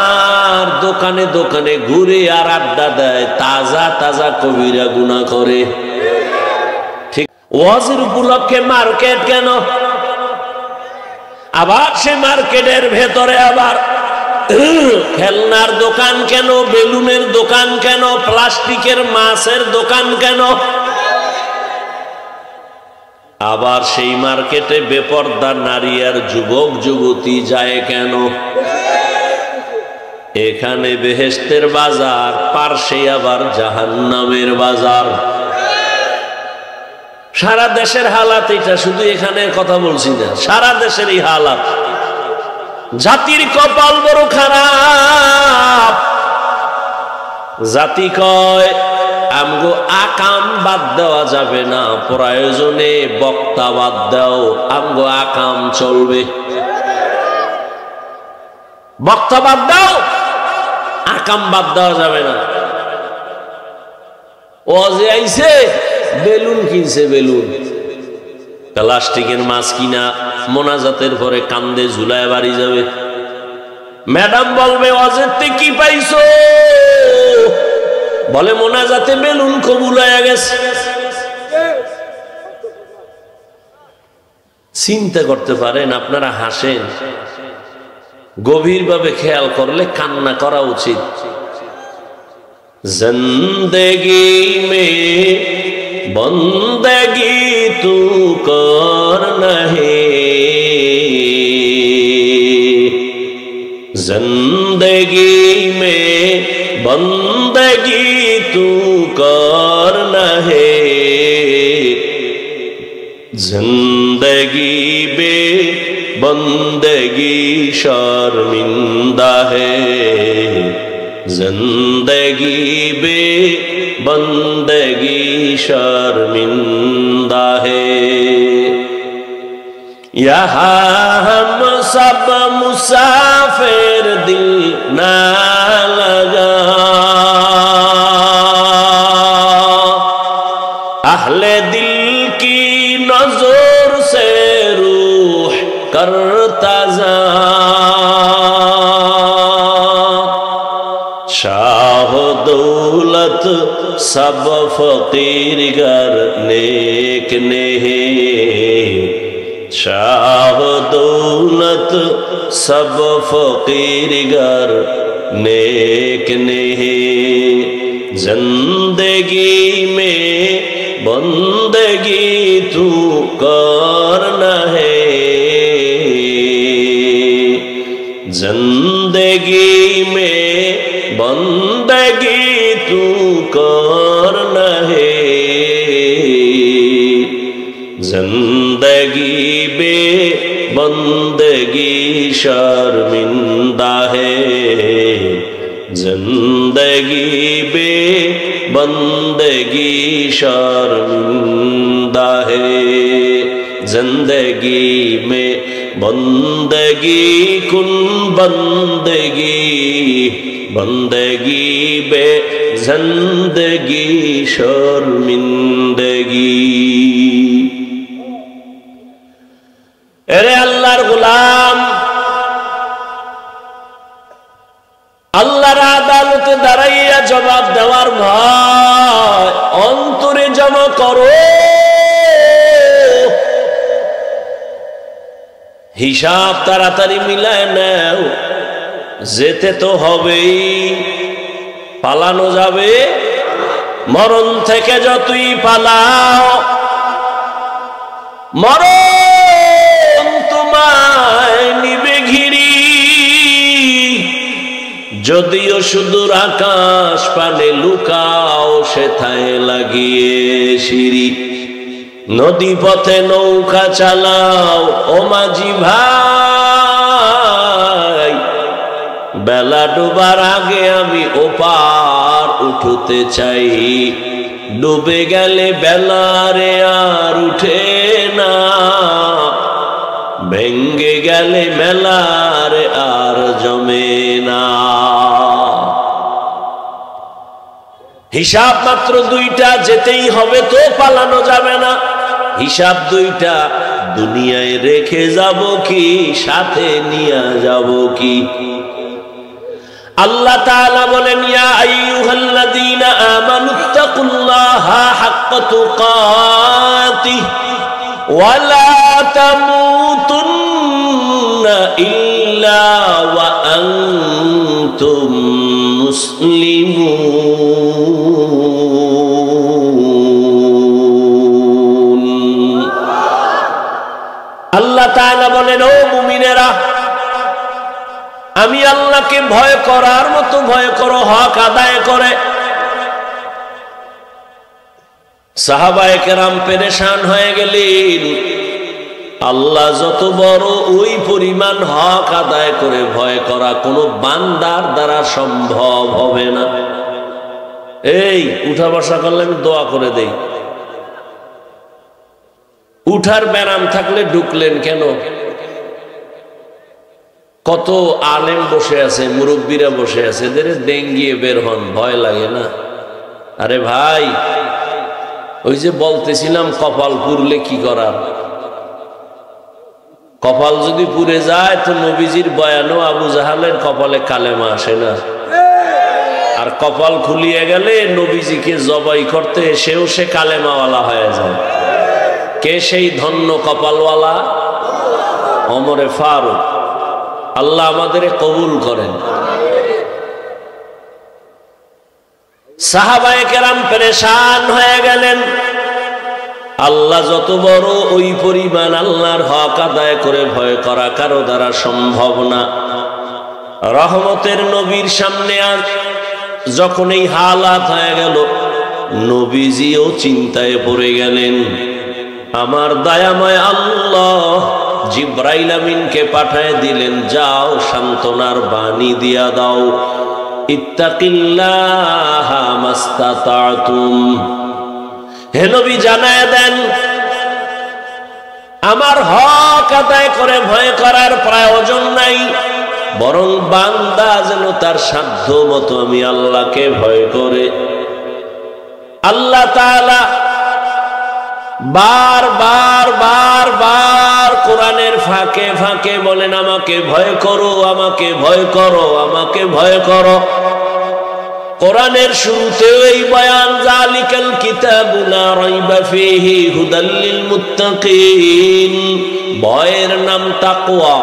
আর দোকানে দোকানে ঘুরে আর আড্ডা দেয়, তাজা তাজা কবিরা গুনাহ করে। ঠিক ওয়াজের উপলক্ষে মার্কেট কেন? আবার সে মার্কেটের ভেতরে আবার খেলনার দোকান কেন, বেলুনের দোকান কেন, প্লাস্টিকের মাছের দোকান কেন? আবার সেই মার্কেটে বেপরদা নারী আর যুবক যুবতী যায় কেন? এখানে বেহেশতের বাজার, পার্শ্বে আবার জাহান্নামের বাজার। সারা দেশের হালাত এটা, শুধু এখানের কথা বলছি না, সারা দেশের এই হালাত। জাতির কপাল বড় খারাপ। জাতি কয় আমগো আকাম বাদ দেওয়া যাবে না, প্রয়োজনে বক্তা বাদ দাও, আমগো আকাম চলবে। বক্তা বাদ দাও, আকাম বাদ দেওয়া যাবে না। ওয়াজে আইছে, বেলুন কিনছে, বেলুন প্লাস্টিকের মাছ কিনা মোনাজাতের পরে কান্দে ঝুলায় বাড়ি যাবে। ম্যাডাম বলবে ওয়াজেতে কি পাইছো? বলে মোনাজাতে বেলুন কবুল হয়ে গেছে। চিন্তা করতে পারেন? আপনারা হাসেন, গভীরভাবে খেয়াল করলে কান্না করা উচিত। জিন্দেগি মে বন্দেগি তু করনা হে, जिंदगी में बंदगी तू करना है, जिंदगी बे बंदगी शर्मिंदा है, जिंदगी बे बंदगी शर्मिंदा है। यहाँ हम सब मुसाफिर दिल ना लगा, अहले दिल की नजर से रूह करता जा, शाह दौलत सब फकीर गर नेक नहीं, शाह दौलत सब फकीर गर नेक नहीं, जिंदगी में बंदगी तू करना है, जिंदगी जिंदगी में बंदगी तू करना है, जिंदगी बे बंदगी शर्मिंदा है, जिंदगी बे बंदगी शर्मिंदा है, जिंदगी में बंदगी कुन बंदगी, बंदगी बे जिंदगी शर्मिंदगी। अरे अल्लाहर गुलाम, আল্লাহর আদালতে দাঁড়াইয়া জবাব দেওয়ার ভয় অন্তরে জমা করো। হিসাব তাড়াতাড়ি মিলায় নাও, যেতে তো হবেই, পালানো যাবে? মরণ থেকে যতই পালাও, মরণ তোমায় নিবে ঘিরি। যদিও সুদূর আকাশ পানে লুকাও, সেথায় লাগিয়ে সিঁড়ি। নদী পথে নৌকা চালাও ও মাঝি ভাই, বেলা ডুবার আগে আমি ওপার উঠতে চাই। ডুবে গেলে বেলারে আর উঠে না, ভেঙ্গে গেলে মেলারে আর জমে না। হিসাব মাত্র দুইটা, যেতেই হবে তো, পালানো যাবে না। হিসাব দুইটা, দুনিয়ায় রেখে যাব কি, সাথে নিয়ে যাব কি? আল্লাহ তাআলা বলেন, ইয়া আইয়ুহাল্লাযীনা আমানুত্তাকুল্লাহা হাক্কা তুকাতিহি ওয়া লা তামুতুন্না ইল্লা ওয়া আনতুম মুসলিমুন। আল্লাহ তাআলা বলেন, ও মুমিনেরা, আমি আল্লাহকে ভয় করার মতো ভয় করো, হক আদায় করে। সাহাবায়ে কেরাম পেরেশান হয়ে গেলেন, আল্লাহ যত বড়, ওই পরিমাণ হক আদায় করে ভয় করা কোনো বান্দার দ্বারা সম্ভব হবে না। এই উঠা বসা করলে আমি দোয়া করে দেই, উঠার ব্যারাম থাকলে ঢুকলেন কেন? কত আলেম বসে আছে, মুরব্বীরা বসে আছে, এদের ডেঙ্গিয়ে বের হন, ভয় লাগে না? আরে ভাই, ওই যে বলতেছিলাম কপাল পুড়লে কি করার? কপাল যদি পুড়ে যায় তো নবীজির বয়ানও আবু জাহালের কপালে কালেমা আসে না। আর কপাল খুলিয়ে গেলে নবীজিকে জবাই করতে এসেও সে কালেমাওয়ালা হয়ে যায়। কে সেই ধন্য কপালওয়ালা? ওমরে ফারুক। আল্লাহ আমাদের কবুল করেন। সাহাবায়ে কেরাম পেরেশান হয়ে গেলেন। আল্লাহ যত বড়, ওই পরিমাণ আল্লাহর হক আদায় করে ভয় করা কারো দ্বারা সম্ভব না। রহমতের নবীর সামনে আজ যখন এই হালাত হয়ে গেল, নবীজিও চিন্তায় পড়ে গেলেন। আমার দয়াময় আল্লাহ জিব্রাইল আমিনকে পাঠায় দিলেন, যাও সান্ত্বনার বাণী দিয়া দাও, ইত্তাকিল্লাহা মাস্তাতাতুম। হে নবী, জানায় দেন, আমার হক আদায় করে ভয় করার প্রয়োজন নাই, বরং বান্দা যেন তার সাধ্য মতো আমি আল্লাহকে ভয় করে। আল্লাহ তাআলা বার বার বার বার কোরআনের ফাঁকে ফাঁকে বলেন, আমাকে ভয় করো, আমাকে ভয় করো, আমাকে ভয় করো। কোরআনের শুরুতেও এই বয়ান, যালিকাল কিতাবু লা রাইবা ফীহি হুদাল লিল মুত্তাকিন। ভয়ের নাম তাকওয়া।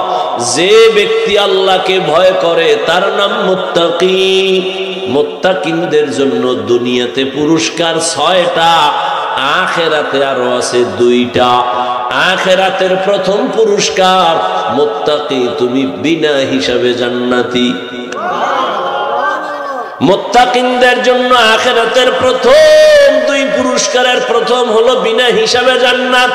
যে ব্যক্তি আল্লাহকে ভয় করে তার নাম মুত্তাকি। মুত্তাকিনদের জন্য দুনিয়াতে পুরস্কার 6টা, আখিরাতে আরো আছে 2টা। আখিরাতের প্রথম পুরস্কার, মুত্তাকি তুমি বিনা হিসাবে জান্নাতি। মুত্তাকিনদের জন্য আখিরাতের প্রথম দুই পুরস্কারের প্রথম হলো বিনা হিসাবে জান্নাত,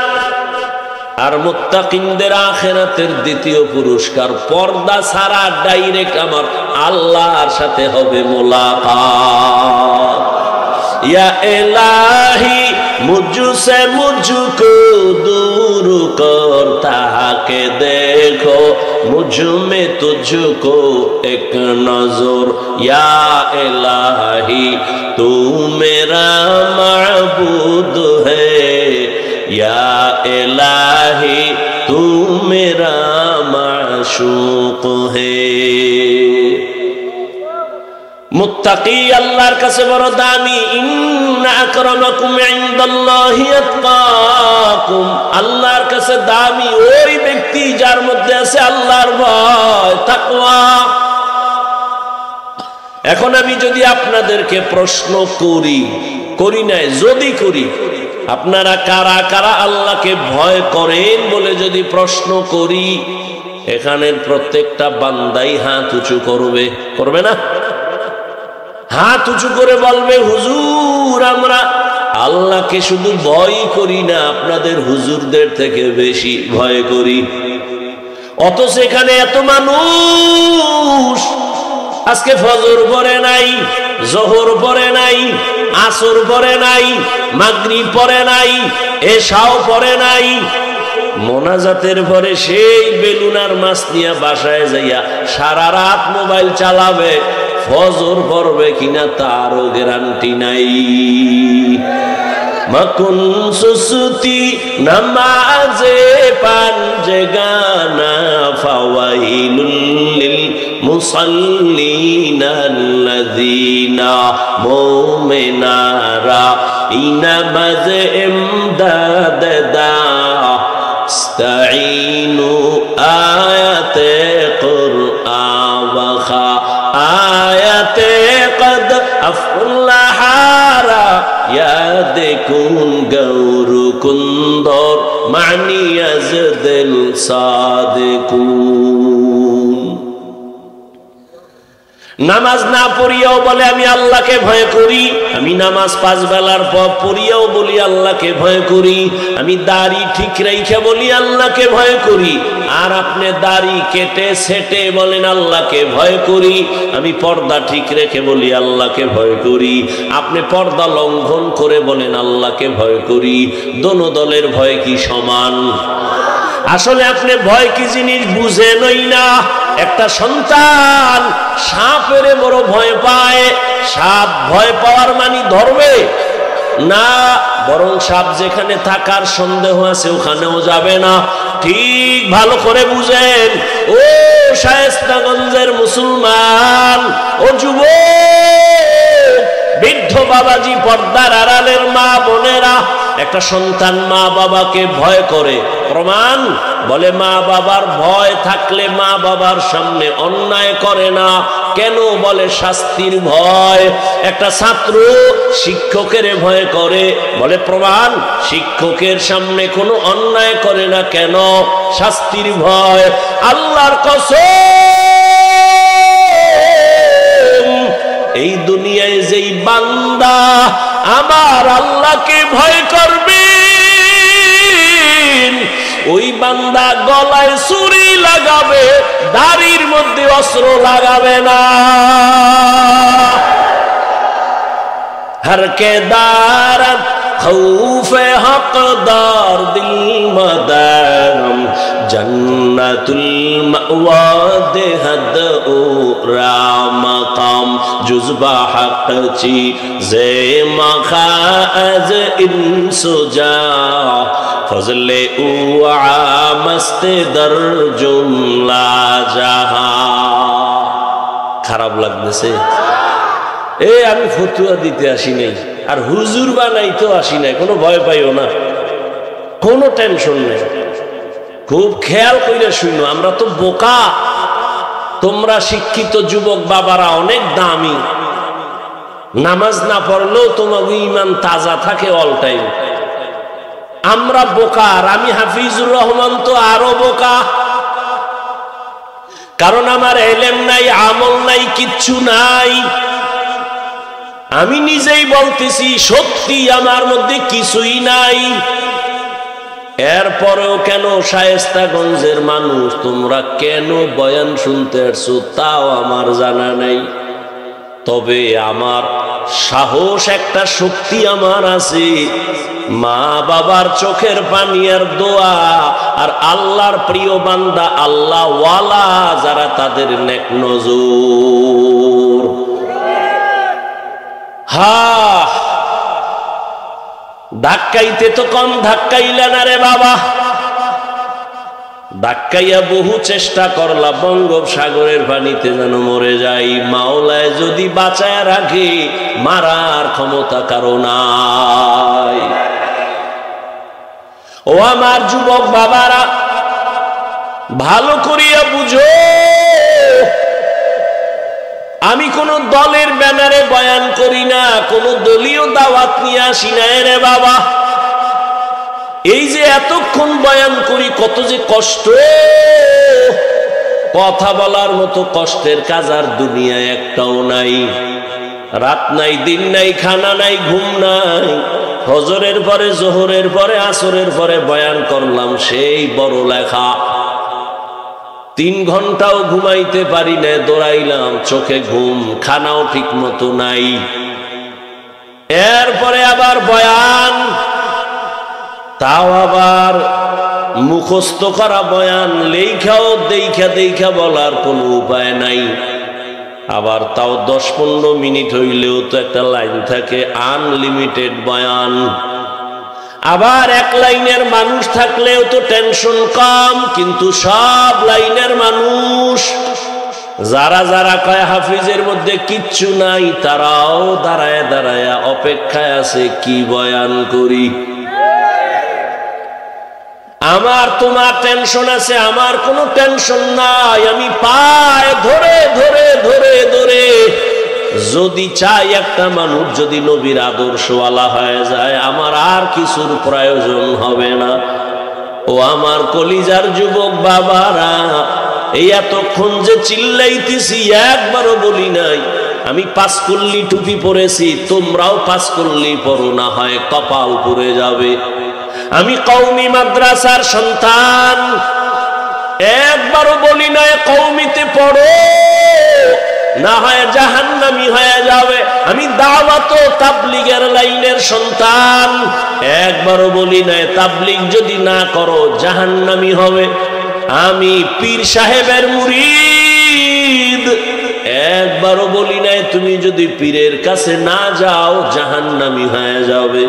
আর মুত্তাকিনদের আখিরাতের দ্বিতীয় পুরস্কার পর্দা ছাড়া ডাইরেক্ট আমার আল্লাহর সাথে হবে মুলাকাত। या इलाही मुझसे मुझको दूर करता के देखो मुझ में तुझको एक नजर या इलाही तू मेरा माबूद है या इलाही तू मेरा माशूक है। मुत्ताकी अल्लाहर काছে বড় দামি। ইন্না আকরামাকুম ইনদাল্লাহি আতকাকুম, আল্লাহর কাছে দামি ওই ব্যক্তি যার মধ্যে আছে আল্লাহর ভয়, তাকওয়া। এখন আমি যদি আপনাদেরকে প্রশ্ন করি নাই, যদি করি, আপনারা কারা কারা আল্লাহকে ভয় করেন বলে যদি প্রশ্ন করি, এখানের প্রত্যেকটা বান্দাই হাত উঁচু করবে না? হাত উঁচু করে বলবে, হুজুর আমরা আল্লাহকে শুধু ভয় করি না, আপনাদের হুজুরদের থেকে বেশি ভয় করি। অথচ এখানে এত মানুষ আজকে ফজর পড়ে নাই, জোহর পড়ে নাই, আসর পড়ে নাই, মাগরিব পড়ে নাই, এশাও পড়ে নাই, মোনাজাতের পরে সেই বেলুনার মাছ নিয়ে বাসায় যাইয়া সারা রাত মোবাইল চালাবে, ফজর পড়বে কিনা তারও গ্যারান্টি নাই। মকুন সুসুতি নামাজে পাঞ্জে গানা ফাওয়াইলুল লিল মুসাল্লিনা আল্লাযীনা মুমিনারা ইনামাজ ইমদাদ দা ইস্তাঈনু আয়াতে কুরআন ওয়া খা আয়াতে কদ আফলাহারা ইয়াদকুন গৌরু কুন্দর মানিয়াজ দিল সাদিকুন। নামাজ না পড়িয়াও বলে আমি আল্লাহকে ভয় করি, আমি নামাজ 5 বেলার পর পড়িয়াও বলি আল্লাহকে ভয় করি, আমি দাড়ি ঠিক রাইখা বলি আল্লাহকে ভয় করি, আর আপনি দাড়ি কেটে সেটে বলেন আল্লাহকে ভয় করি, আমি পর্দা ঠিক রেখে বলি আল্লাহকে ভয় করি, আপনি পর্দা লঙ্ঘন করে বলেন আল্লাহকে ভয় করি। দোনো দলের ভয় কি সমান? আসলে আপনি ভয় কি জিনিস বুঝেনই না। একটা সন্তান সাপের বড় ভয় পায়, সাপ ভয় পাওয়ার মানে ধরবে না, বরং সাপ যেখানে থাকার সন্দেহ আছে ওখানেও যাবে না। ঠিক ভালো করে বুঝেন ও শায়েস্তাগঞ্জের মুসলমান, ও যুবক, বৃদ্ধ বাবাজি, পর্দার আড়ালের মা বোনেরা, একটা সন্তান মা বাবাকে ভয় করে, প্রমাণ বলে মা বাবার ভয় থাকলে মা বাবার সামনে অন্যায় করে না। কেন? বলে শাস্তির ভয়। একটা ছাত্র শিক্ষকের ভয় করে, বলে প্রমাণ শিক্ষকের সামনে কোনো অন্যায় করে না। কেন? শাস্তির ভয়। আল্লাহর কসম, এই দুনিয়ায় যেই বান্দা আমার আল্লাহকে ভয় করবে, ওই বান্দা গলায় ছুরি লাগাবে, দাড়ির মধ্যে অস্ত্র লাগাবে না। হর কে দারত খৌফে হকদার দিল মদারম জন্নতুল মাওয়া দেহদ ও রামকাম জুজবা হক চি জে মখাজ ইনসুজা ফজলে উ আমস্তে দর জুমলা জাহা। খারাপ লাগতেছে? আমি ফতুয়া দিতে আসি নাই, আর হুজুর বানাইতেও আসি নাই। কোনো ভয় পাইও না, কোনো টেনশন নেই। খুব খেয়াল করে শুনো, আমরা তো বোকা, তোমরা শিক্ষিত যুবক বাবারা অনেক দামি। নামাজ না পড়লেও তোমার ঈমান তাজা থাকে অল টাইম। আমরা বোকা, আর আমি হাফিজুর রহমান তো আরো বোকা, কারণ আমার ইলম নাই, আমল নাই, কিচ্ছু নাই। আমি নিজেই বলতেছি সত্যি আমার মধ্যে কিছুই নাই। এরপরেও কেন শায়েস্তাগঞ্জের মানুষ তোমরা কেন বয়ান শুনতে আসছো তাও আমার জানা নাই। তবে আমার সাহস, একটা শক্তি আমার আছে। মা বাবার চোখের পানি আর দোয়া আর আল্লাহর প্রিয় বান্দা আল্লাহ ওয়ালা যারা, তাদের নেক নজর। ধাক্কাইতে তো কম ধাক্কাইলা না রে বাবা। ধাক্কাইয়া বহু চেষ্টা করলা বঙ্গোপসাগরের পানিতে যেন মরে যাই। মাওলায় যদি বাঁচায় রাখে, মারার ক্ষমতা কারো নাই। ও আমার যুবক বাবারা, ভালো করিয়া বুঝো, আমি কোন দলের ব্যানারে বয়ান করি না, কোন দলীয় দাওয়াত নিয়ে আসি না রে বাবা। এই যে এতক্ষণ বয়ান করি, কত যে কষ্ট। কথা বলার মতো কষ্টের কাজ আর দুনিয়ায় একটাও নাই। রাত নাই, দিন নাই, খানা নাই, ঘুম নাই। ফজরের পরে, জোহরের পরে, আসরের পরে বয়ান করলাম, সেই বড় লেখা। 3 ঘন্টাও ঘুমাইতে পারি না, দৌড়াইলাম, চোখে ঘুম, খানাও ঠিক মতো নাই। এরপরে আবার বয়ান, তাও আবার মুখস্থ করা বয়ান, লেখাও দেখা দেখা বলার কোনো উপায় নাই। আবার তাও 10-15 মিনিট হইলেও তো একটা লাইন থাকে, আনলিমিটেড বয়ান। আবার এক লাইনের মানুষ থাকলেও তো টেনশন কম, কিন্তু সব লাইনের মানুষ যারা যারা কয় হাফিজের মধ্যে কিচ্ছু নাই, তারাও দাঁড়ায় দাঁড়ায় অপেক্ষায় আছে কি বয়ান করি। আমার তোমার টেনশন আছে, আমার কোনো টেনশন নাই। আমি পায়ে ধরে ধরে ধরে ধরে যদি চাই একটা মানুষ যদি নবীর আদর্শওয়ালা হয়ে যায়, আমার আর কিছুর প্রয়োজন হবে না। ও আমার কলিজার যুবক বাবারা, এই এতক্ষণ যে চিল্লাইতেছি একবারও বলি নাই আমি 5 কল্লি টুপি পরেছি, তোমরাও 5 কল্লি পরো, না হয় কপাল পুড়ে যাবে। আমি কওমি মাদ্রাসার সন্তান, একবারও বলি নাই কওমিতে পড়ো, না হয় জাহান্নামী হয়ে যাবে। আমি দাওয়াত ও তাবলীগের লাইনের সন্তান, একবারও বলি নাই তাবলীগ যদি না করো জাহান্নামী হবে। আমি পীর সাহেবের মুরিদ, একবারও বলি নাই তুমি যদি পীরের কাছে না যাও জাহান্নামী হয়ে যাবে।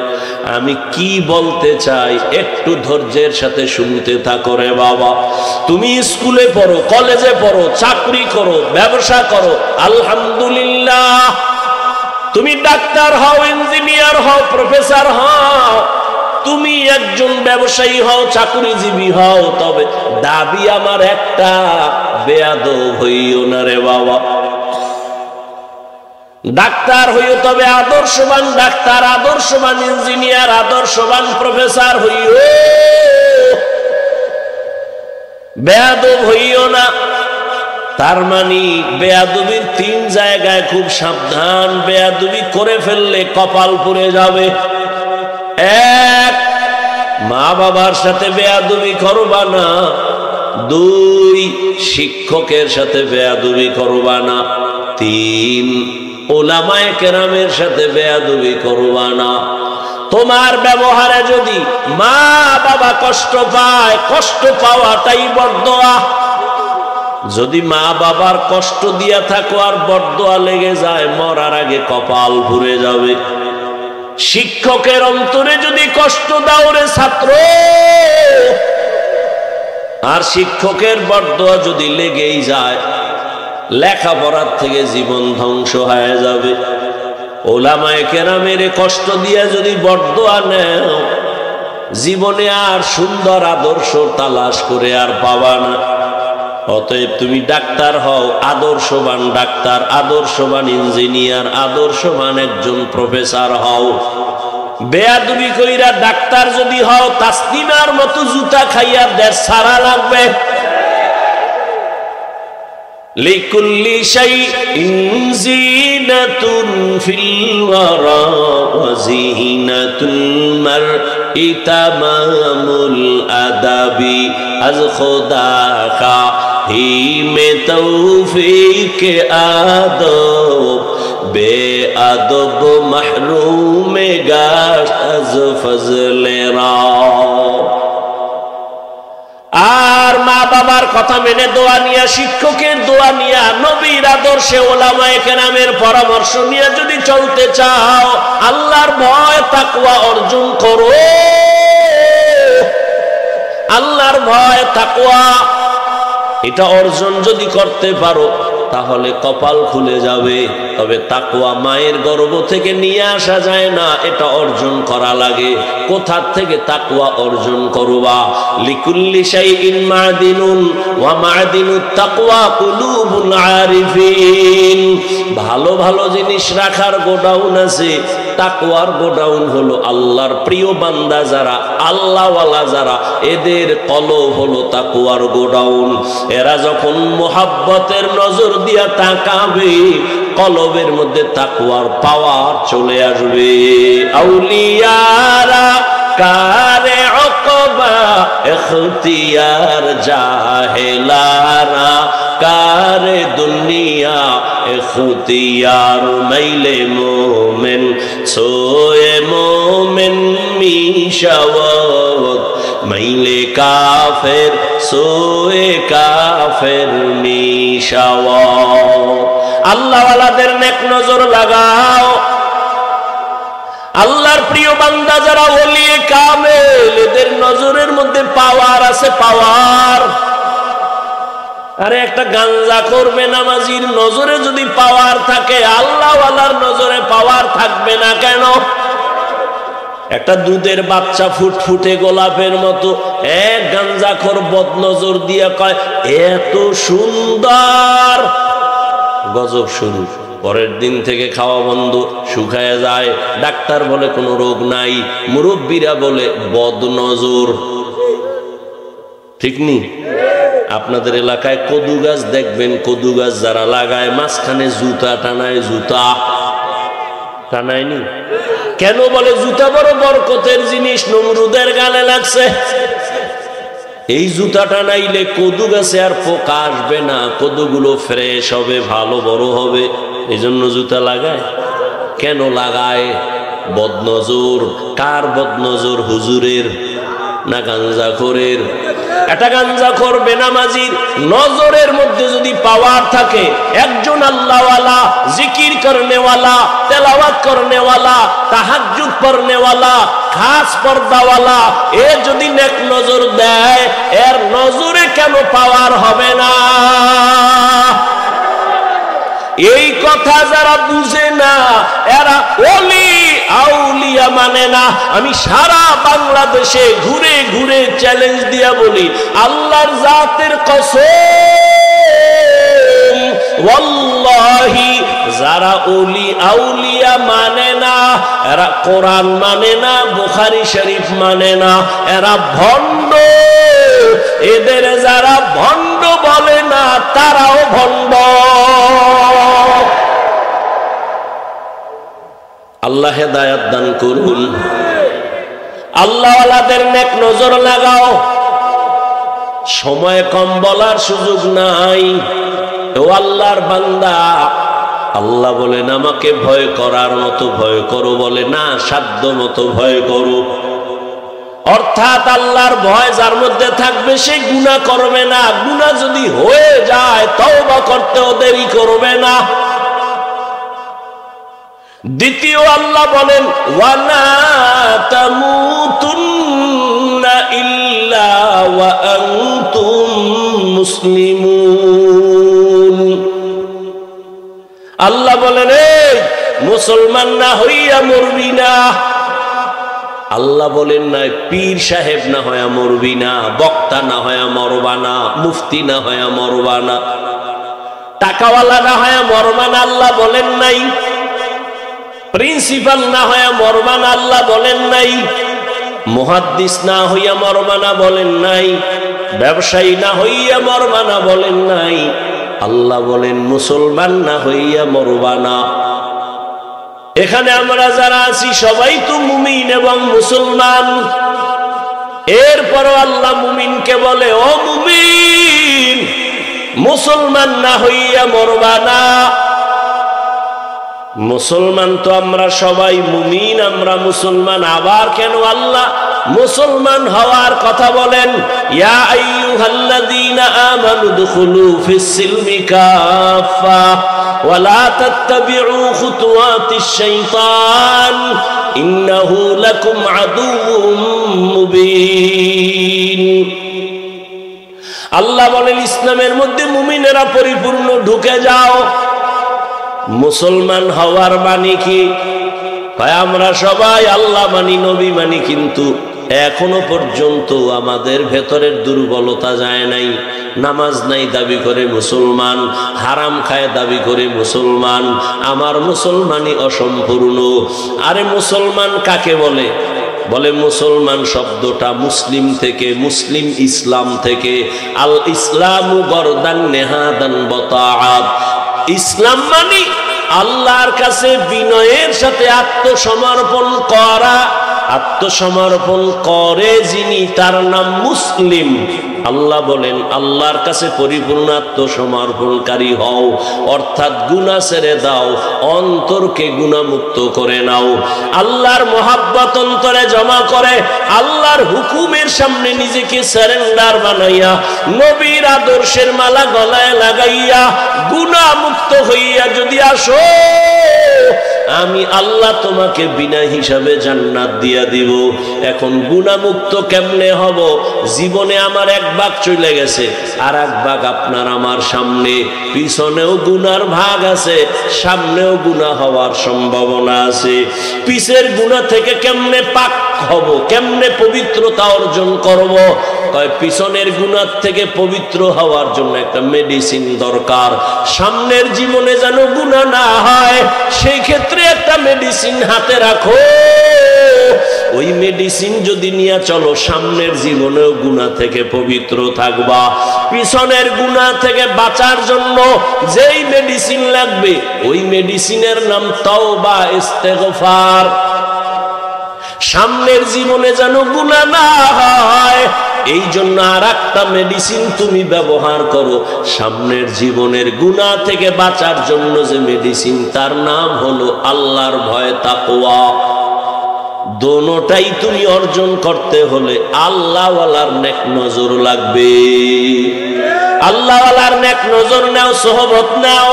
আমি কি বলতে চাই একটু ধৈর্যের সাথে শুনতে থাকো রে বাবা। তুমি স্কুলে পড়ো, কলেজে পড়ো, চাকরি করো, ব্যবসা করো, আলহামদুলিল্লাহ। তুমি ডাক্তার হও, ইঞ্জিনিয়ার হও, প্রফেসর হও, তুমি একজন ব্যবসায়ী হও, চাকরিজীবী হও, তবে দাবি আমার একটা, বেয়াদব হইও না রে বাবা। ডাক্তার হইও তবে আদর্শবান ডাক্তার, আদর্শবান ইঞ্জিনিয়ার, আদর্শবান প্রফেসর হইও, বেয়াদব হইও না। তার মানে বেয়াদবির 3 জায়গায় খুব সাবধান। বেয়াদবি করে ফেললে কপাল পুড়ে যাবে। 1, মা বাবার সাথে বেয়াদবি করবা না। 2, শিক্ষকের সাথে বেয়াদবি করবা না। 3, উলামায়ে কেরামের সাথে বেয়াদবি করবা না। তোমার ব্যবহারে যদি মা বাবা কষ্ট পায়, কষ্ট পাওয়াটাই বরদোয়া। যদি মা বাবার কষ্ট দিয়া থাকো আর বরদোয়া লেগে যায়, মরার আগে কপাল পুড়ে যাবে। শিক্ষকের অন্তরে যদি কষ্ট দাও রে ছাত্র, আর শিক্ষকের বরদোয়া যদি লেগেই যায়, লেখাপড়ার থেকে জীবন ধ্বংস হয়ে যাবে। উলামায়ে কেরামের কষ্ট দিয়া যদি বরদোয়া নেও, জীবনে আর সুন্দর আদর্শ তালাশ করে আর পাবা না। অতএব তুমি ডাক্তার হও, আদর্শবান ডাক্তার, আদর্শবান ইঞ্জিনিয়ার, আদর্শবান একজন প্রফেসর হও। বেয়াদবি কইরা ডাক্তার যদি হও, তাসলিমার মতো জুতা খাইয়া দেশ ছাড়া লাগবে। লিকুল্লি শাইইন জিনাতুন ফিল ওয়ারা ওয়া জিনাতুল মারই তামামুল আদাবি আজ খোদা কা হি মে তৌফিক আদব বেআদব মাহরুম গাশ আজ ফজলে রা। আর মা বাবার কথা মেনে দোয়া নিয়া, শিক্ষকের দোয়া নিয়া, নবীর আদর্শে ওলামায়ে কেরামের পরামর্শ নিয়ে যদি চলতে চাও, আল্লাহর ভয় তাকওয়া অর্জন করো। আল্লাহর ভয় তাকওয়া এটা অর্জন যদি করতে পারো তাহলে কপাল খুলে যাবে। তবে তাকওয়া মায়ের গর্ভ থেকে নিয়ে আসা যায় না, এটা অর্জন করা লাগে। কোথা থেকে তাকওয়া অর্জন করবা? লিকুল্লি শাইইন মাদিনুন ওয়া মাদিনুত তাকওয়া কুলুবুল আরিফিন। ভালো ভালো জিনিস রাখার গোডাউন আছে, তাকওয়ার গোডাউন হলো আল্লাহর প্রিয় বান্দা যারা, আল্লাহওয়ালা যারা, এদের কলব হলো তাকওয়ার গোডাউন। এরা যখন মোহাব্বতের নজর দিয়া তাকাবে, কলবের মধ্যে তাকওয়ার পাওয়ার চলে আসবে। আউলিয়ারা কারে উকবা ইখতিয়ার, জাহেলারা কারে দুনিয়া ইখতিয়ার। মাইলে মোমেন সোয়ে মোমেন মিশাওয়াত, মাইলে কাফের সোয়ে কাফের মিশাওয়াত। আল্লাহওয়ালাদের নেক নজর লাগাও। আল্লাহর প্রিয় বান্দা যারা ওলিয়ে কামেল, এদের নজরের মধ্যে পাওয়ার আছে, পাওয়ার। আরে একটা গাঞ্জা করবে নামাজির নজরে যদি পাওয়ার থাকে, আল্লাহওয়ালার নজরে পাওয়ার থাকবে না কেন? একটা দুধের বাচ্চা ফুটফুটে গোলাপের মতো এক গাঞ্জাখোর বদনজর দিয়ে কয় এত সুন্দর, গজব শুরু। পরের দিন থেকে খাওয়া বন্ধ, শুকায় যায়। ডাক্তার বলে কোনো রোগ নাই, মুরব্বীরা বলে বদনজর। ঠিক নি? আপনাদের এলাকায় কদু গাছ দেখবেন, কদু গাছ যারা লাগায় মাঝখানে জুতা টানায়, জুতা টানায়নি কেন? বলে জুতা বড় বরকতের জিনিস, নমরুদের গালে লাগছে। এই জুতা টানাইলে কদু গাছে আর পোকা আসবে না, কদুগুলো ফ্রেশ হবে, ভালো বড় হবে। এই জন্য জুতা লাগায়। কেন লাগায়? বদনজর। কার বদনজর? হুজুরের না গাঞ্জাখোরের? একটা গাঞ্জাখোর বেনামাজির নজরের মধ্যে যদি পাওয়ার থাকে, একজন আল্লাহওয়ালা, জিকির করনেওয়ালা, তেলাওয়াত করনেওয়ালা, তাহাজ্জুদ পড়নেওয়ালা, খাস পর্দাওয়ালা, এ যদি নেক নজর দেয়, এর নজরে কেন পাওয়ার হবে না? এই কথা যারা বুঝে না, এরা ওলি আউলিয়া মানে না। আমি সারা বাংলাদেশে ঘুরে ঘুরে চ্যালেঞ্জ দিয়া বলি, আল্লাহর জাতের কসম, ওয়াল্লাহি যারা ওলি আউলিয়া মানে না, এরা কোরআন মানে না, বুখারী শরীফ মানে না, এরা ভণ্ড। এদের যারা ভণ্ড বলে না, তারাও ভণ্ড। আল্লাহ হেদায়েত দান করুন। আল্লাহওয়ালাদের নেক নজর লাগাও। সময় কম, বলার সুযোগ নাই। ও আল্লাহর বান্দা, আল্লাহ বলেন আমাকে ভয় করার মতো ভয় করো, বলে না সাধ্য মতো ভয় করো। অর্থাৎ আল্লাহর ভয় যার মধ্যে থাকবে সে গুনাহ করবে না। গুনাহ যদি হয়ে যায় তওবা করতেও দেরি করবে না। দ্বিতীয় আল্লাহ বলেন ওয়ালা তামুতুন্না ইল্লা ওয়া আনতুম মুসলিমুন। আল্লাহ বলেন এই মুসলমান না হইয়া মরবি না। আল্লাহ বলেন না পীর সাহেব না হইয়া মরবি না, বক্তা না হইয়া মরবা না, মুফতি না হইয়া মরবা না, টাকাওয়ালা না হইয়া মরবা না। আল্লাহ বলেন নাই। প্রিন্সিপাল না হইয়া মরবা না, আল্লাহ বলেন নাই। মুহাদ্দিস না হইয়া মরবা না, বলেন নাই। ব্যবসায়ী না হইয়া মরবা না, বলেন নাই। আল্লাহ বলেন মুসলমান না হইয়া মরবা না। এখানে আমরা যারা আছি সবাই তো মুমিন এবং মুসলমান। এরপরও আল্লাহ মুমিনকে বলে, ও মুমিন, মুসলমান না হইয়া মরবা না। মুসলমান তো আমরা সবাই, মুমিন আমরা মুসলমান, আবার কেন আল্লাহ মুসলমান হওয়ার কথা বলেন? ইয়া আইয়ুহাল্লাযীনা আমানু দুখুলু ফিস-সিলমি কাফা ওয়া লা তাত্তাবিউ খুতুওয়াতিশ শাইতান ইন্নাহু লাকুম আদুউম মুবিন। আল্লাহ বলেন ইসলামের মধ্যে মুমিনেরা পরিপূর্ণ ঢুকে যাও। মুসলমান হওয়ার মানে কি? আমরা সবাই আল্লাহ মানি, নবী মানি, কিন্তু এখনো পর্যন্ত আমাদের ভেতরের দুর্বলতা যায় নাই। নামাজ নাই দাবি করে মুসলমান, হারাম খায় দাবি করে মুসলমান, আমার মুসলমানই অসম্পূর্ণ। আরে মুসলমান কাকে বলে? বলে মুসলমান শব্দটা মুসলিম থেকে, মুসলিম ইসলাম থেকে। আল ইসলামু গরদান নেহাদান বতাআত। ইসলাম মানে আল্লাহর কাছে বিনয়ের সাথে আত্মসমর্পণ করা। আত্মসমর্পণ করে যিনি, তার নাম মুসলিম। আল্লাহ বলেন আল্লাহর কাছে পরিপূর্ণ আত্মসমর্পণকারী হও, অর্থাৎ গুনাহ ছেড়ে দাও, অন্তরকে গুনাহমুক্ত করে নাও। আল্লাহর মহাব্বত অন্তরে জমা করে আল্লাহর হুকুমের সামনে নিজেকে সারেন্ডার বানাইয়া, নবীর আদর্শের মালা গলায় লাগাইয়া গুনাহমুক্ত হইয়া যদি আসো, আমি আল্লাহ তোমাকে বিনা হিসাবে জান্নাত দিয়া দিব। এখন গুনাহমুক্ত কেমনে হব? জীবনে আমার এক ভাগ চলে গেছে, আর এক ভাগ আপনার আমার সামনে, পিছনেও গুনার ভাগ আছে, সামনেও গুনাহ হওয়ার সম্ভাবনা আছে। পিছের গুনাহ থেকে কেমনে পাক হব, কেমনে পবিত্রতা অর্জন করব? কয় পিছনের গুনাহ থেকে পবিত্র হওয়ার জন্য একটা মেডিসিন দরকার। সামনের জীবনে যেন গুনাহ না হয়, সেই ক্ষেত্রে একটা মেডিসিন হাতে রাখো। ওই মেডিসিন যদি নিয়ে চলো, সামনের জীবনেও গুনাহ থেকে পবিত্র থাকবা। পিছনের গুনাহ থেকে বাঁচার জন্য যেই মেডিসিন লাগবে, ওই মেডিসিনের নাম তওবা, ইস্তেগফার। সামনের জীবনে যেন গুনাহ না হয়, এই জন্য আর একটা মেডিসিন তুমি ব্যবহার করো। সামনের জীবনের গুনাহ থেকে বাঁচার জন্য যে মেডিসিন, তার নাম হলো আল্লাহর ভয়, তাকওয়া। দোনোটাই তুমি অর্জন করতে হলে আল্লাহওয়ালার নেক নজর লাগবে। আল্লাহওয়ালার নেক নজর নাও, সোহবত নাও।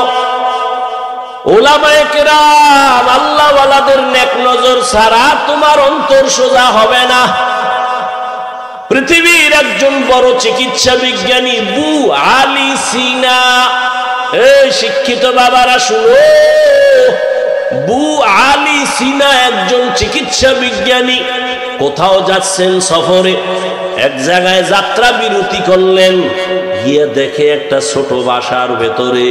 উলামায়ে কেরাম আল্লাহওয়ালাদের নেক নজর ছাড়া তোমার অন্তর সোজা হবে না। পৃথিবীর একজন বড় চিকিৎসা বিজ্ঞানী বু আলী সিনা, এই শিক্ষিত বাবারা শুনো, বু আলী সিনা একজন চিকিৎসা বিজ্ঞানী। কোথাও যাচ্ছেন সফরে, এক জায়গায় যাত্রা বিরতি করলেন, গিয়ে দেখে একটা ছোট বাসার ভেতরে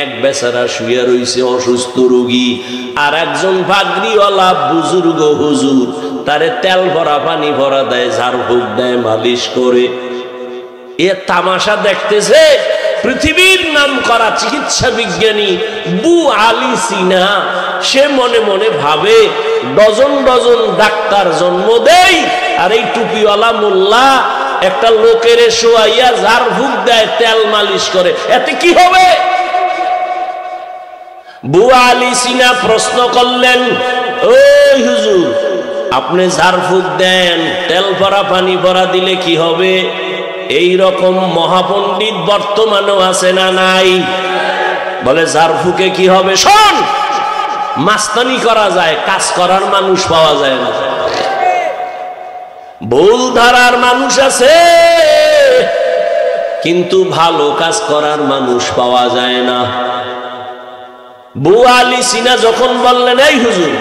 এক বেচারা শুয়ে রইছে, অসুস্থ রোগী, আর একজন পাগড়িওয়ালা বুজুর্গ হুজুর তারে তেল ভরা পানি ভরা দেয়, ঝাড়ফুঁক দেয়, মালিশ করে। এ তামাশা দেখতেছে পৃথিবীর নাম করা চিকিৎসা বিজ্ঞানী বু আলী সিনা। সে মনে মনে ভাবে, ডজন ডজন ডাক্তার জন্ম দেয়, আর এই টুপিওয়ালা মোল্লা একটা লোকের শোয়াইয়া ঝাড়ফুঁক দেয়, তেল মালিশ করে, এতে কি হবে? বু আলী সিনা প্রশ্ন করলেন, ওই হুজুর, আপনি ঝাড়ফুঁক দেন, তেল ভরা পানি ভরা দিলে কি হবে? এই রকম মহাপণ্ডিত বর্তমানেও আছে না নাই? বলে ঝাড়ফুঁকে কি হবে? শোন, মাস্তানি করা যায়, কাজ করার মানুষ পাওয়া যায় না। ভুল ধারার মানুষ আছে, কিন্তু ভালো কাজ করার মানুষ পাওয়া যায় না। বু আলী সিনা যখন বললেন, এই হুজুর,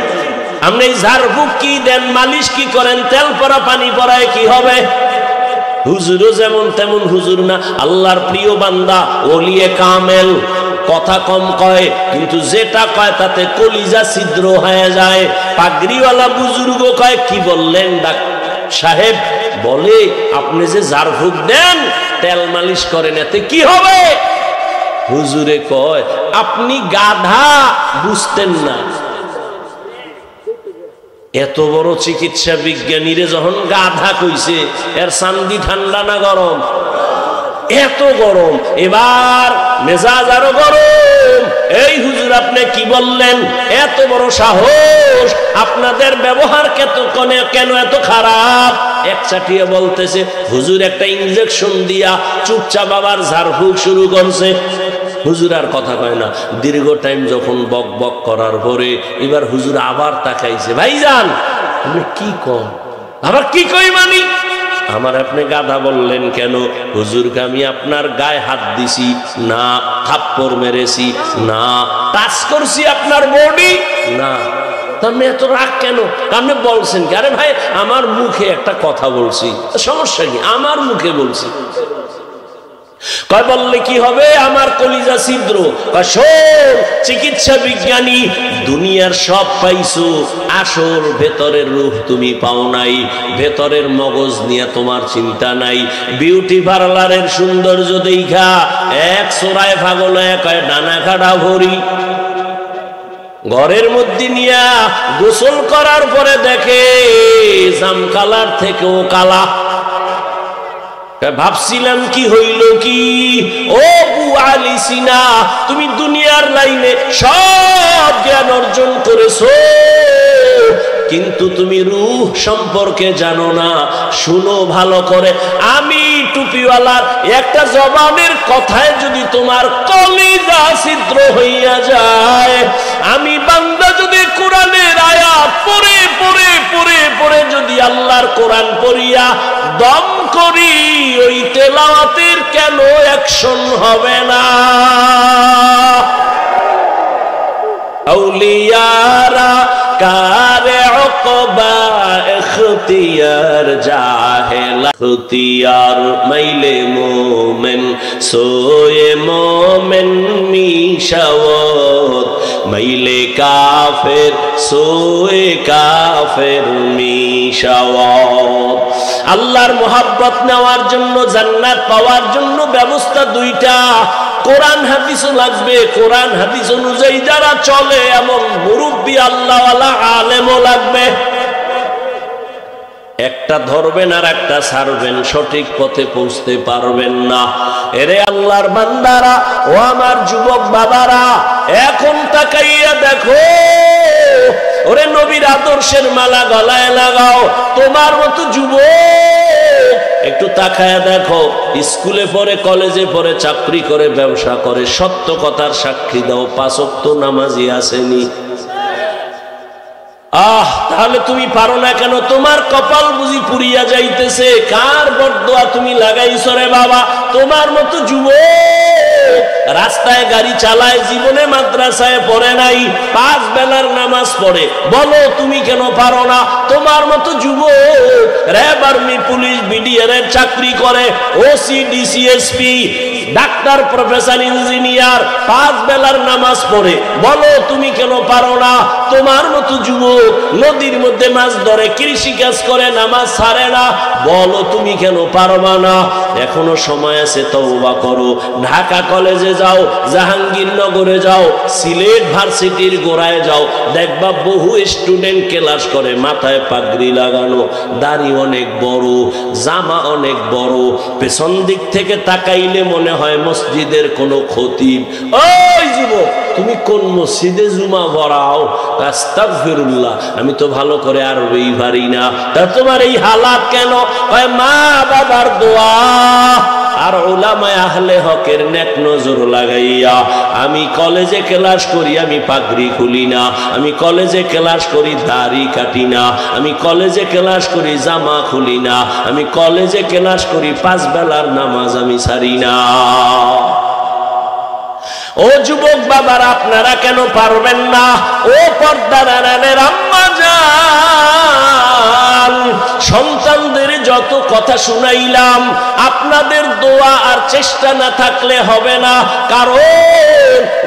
আপনি ঝাড়ফুঁক কি দেন, মালিশ কি করেন, তেল পরা পানি পরায় কি হবে? হুজুরও যেমন তেমন হুজুর না, আল্লাহর প্রিয় বান্দা, ওলিয়ে কামেল, কথা কম কয়, কিন্তু যেটা কয় তাতে কলিজা ছিদ্র হয়ে যায়। পাগড়িওয়ালা বুজুর্গ কয়, কি বললেন সাহেব? বলে আপনি যে ঝাড়ফুঁক দেন, তেল মালিশ করেন, এতে কি হবে? হুজুরে কয় আপনি গাধা, বুঝতেন না। এত বড় চিকিৎসা বিজ্ঞানীরে যখন গাধা কইছে, এর চান্দি ঠান্ডা না গরম? এত গরম। এবার মেজাজ আরো গরম। এই হুজুর আপনি কি বললেন? এত বড় সাহস, আপনাদের ব্যবহার কেন এত খারাপ? এক চাটিয়ে বলতেছে হুজুর একটা ইনজেকশন দিয়া চুপচাপ আবার ঝাড়ফুঁক শুরু করছে। হুজুর আর কথা কয় না। দীর্ঘ টাইম যখন বক বক করার পরে এবার হুজুর আবার তাকাইছে, ভাইজান আপনি কি কন? আবার কি কই মানি? আমার আপনি গাধা বললেন কেন? হুজুরকে আমি আপনার গায়ে হাত দিছি না, থাপ্পড় মেরেছি না, টাচ করছি আপনার বডি না, আপনি এত রাগ কেন? আপনি বলছেন কি? আরে ভাই আমার মুখে একটা কথা বলছি, সমস্যা কি? আমার মুখে বলছি। কয় বললে কি হবে? আমার কলিজা ছিদ্র। শোন চিকিৎসা বিজ্ঞানী, দুনিয়ার সব পাইছো, আসল ভেতরের রূপ তুমি পাও নাই, ভেতরের মগজ নিয়ে তোমার চিন্তা নাই। বিউটি পার্লারের সৌন্দর্য দেখা এক সোরায় পাগল, এক ডানা কাটা ভরি। ঘরের মধ্যে নিয়া গোসল করার পরে দেখে জাম কালার থেকেও কালা। ভাবছিলাম কি হইল কি? ও বু আলিসিনা, তুমি দুনিয়ার লাইনে সব জ্ঞান অর্জন করেছো, কিন্তু তুমি রূহ সম্পর্কে জানো না। শুনো ভালো করে, আমি টুপিওয়ালার একটা জবানের কথায় যদি তোমার কলিজা ছিদ্র হইয়া যায়, আমি বান্দা যদি কোরআনের আয়াত পড়ে পড়ে পড়ে পড়ে যদি আল্লাহর কোরআন পড়িয়া দম করি, ওই তেলাওয়াতের কেন অ্যাকশন হবে না? আউলিয়ারা কারে উকবা ইখতিয়ার জাহেলা ইখতিয়ার, মাইলে মোমেন সোয়ে মোমেন মিশাওয়াত, মাইলে কাফের সোয়ে কাফের মিশাওয়াত। আল্লাহর মোহাব্বত নেওয়ার জন্য, জান্নাত পাওয়ার জন্য ব্যবস্থা দুইটা। কোরআন হাদিসও লাগবে, কোরআন হাদিস অনুযায়ী যারা চলে এমন মুরব্বী আল্লাহওয়ালা আলেমও লাগবে। একটা ধরবেন আর একটা ছাড়বেন, সঠিক পথে পৌঁছতে পারবেন না। এরে আল্লাহর বান্দারা, ও আমার যুবক বাবারা, এখন তাকাইয়া দেখো, ওরে নবীর আদর্শের মালা গলায় লাগাও। তোমার মতো যুবক একটু তাকায়া দেখো, স্কুলে পড়ে, কলেজে পড়ে, চাকরি করে, ব্যবসা করে, সত্য কথার সাক্ষী দাও, 5 ওয়াক্ত নামাজি আসেনি? তাহলে তুমি পারো না কেন? তোমার কপাল বুঝি পুড়িয়া যাইতেছে। কার বদদোয়া তুমি লাগাইছো রে বাবা? তোমার মতো যুবক রাস্তায় গাড়ি চালায়, জীবনে মাদ্রাসায় পড়ে নাই, 5 বেলার নামাজ পড়ে, বলো তুমি কেন পারো না? তোমার মতো যুবক র্যাব, আর্মি, পুলিশ, বিডিআর এর চাকরি করে, OC, DC, SP, doctor, professor, engineer, 5 বেলার নামাজ পড়ে, বলো তুমি কেন পারো না? তোমার মতো যুবক নদীর মধ্যে মাছ ধরে, কৃষি কাজ করে, নামাজ ছাড়ে না, বলো তুমি কেন পারবা না? এখনো সময় আছে, তওবা করো। ঢাকা কলেজে যাও, জাহাঙ্গীরনগরে যাও, সিলেট ভার্সিটির গোড়ায় যাও, দেখবা বহু স্টুডেন্ট ক্লাস করে, মাথায় পাগড়ি লাগানো, দাড়ি অনেক বড়, জামা অনেক বড়, পেছন দিক থেকে তাকাইলে মনে হয় মসজিদের কোনো খতিব। ওই যুবক, তুমি কোন মসজিদে জুমা পড়াও? আস্তাগফিরুল্লাহ, আমি তো ভালো করে আরবি পারি না। তা তোমার এই হালাত কেন? মা বাবার দোয়া আর উলামায়ে আহলে হকের নেক নজর লাগাইয়া আমি কলেজে ক্লাস করি, আমি পাগড়ি খুলি না, আমি কলেজে ক্লাস করি দাড়ি কাটি না, আমি কলেজে ক্লাস করি জামা খুলি না, আমি কলেজে ক্লাস করি 5 বেলার নামাজ আমি ছাড়ি না। ও যুবক বাবারা, আপনারা কেন পারবেন না? ও পর্দার আড়ালের আম্মা জান, সন্তানদের যত কথা শুনাইলাম, আপনাদের দোয়া আর চেষ্টা না থাকলে হবে না। কারণ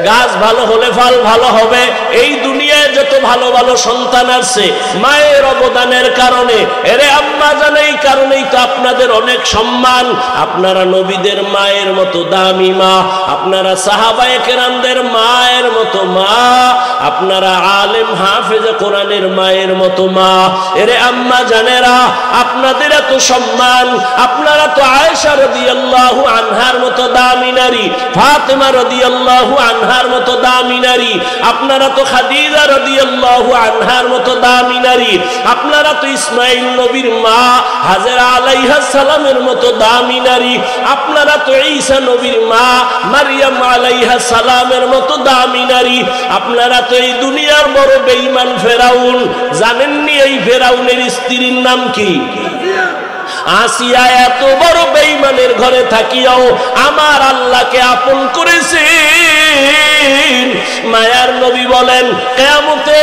গাছ ভালো হলে ফল ভালো হবে। এই দুনিয়ায় যত ভালো ভালো সন্তান আছে মায়ের অবদানের কারণে। এরে আম্মা জান, এই কারণেই তো আপনাদের অনেক সম্মান। আপনারা নবীদের মায়ের মতো দামি মা, আপনারা সাহাবায়ে কেরামদের মায়ের মতো মা, আপনারা আলেম হাফেজে কোরআনের মায়ের মতো মা। এরে আম্মা জানেরা, আপনাদের এত সম্মান। আপনারা তো আয়েশা রাদিয়াল্লাহু আনহার মতো দামি নারী, ফাতেমা রাদিয়াল্লাহু আনহার মতো দামি নারী, আপনারা তো খাদিজা রাদিয়াল্লাহু আনহার মতো দামি নারী, আপনারা তো ইসমাঈল নবীর মা হাজেরা আলাইহা সালামের মতো দামি নারী, আপনারা তো ঈসা নবীর মা মারইয়াম আলাইহা সালামের মতো দামি নারী, আপনারা তো এই দুনিয়ার বড় বেঈমান ফেরাউন। জানেননি এই ফেরাউনের স্ত্রীর নাম কি? আসিয়া। এত বড় বেঈমানের ঘরে থাকিয়াও আমার আল্লাহকে আপন করেছেন। মায়ার নবী বলেন, কিয়ামতে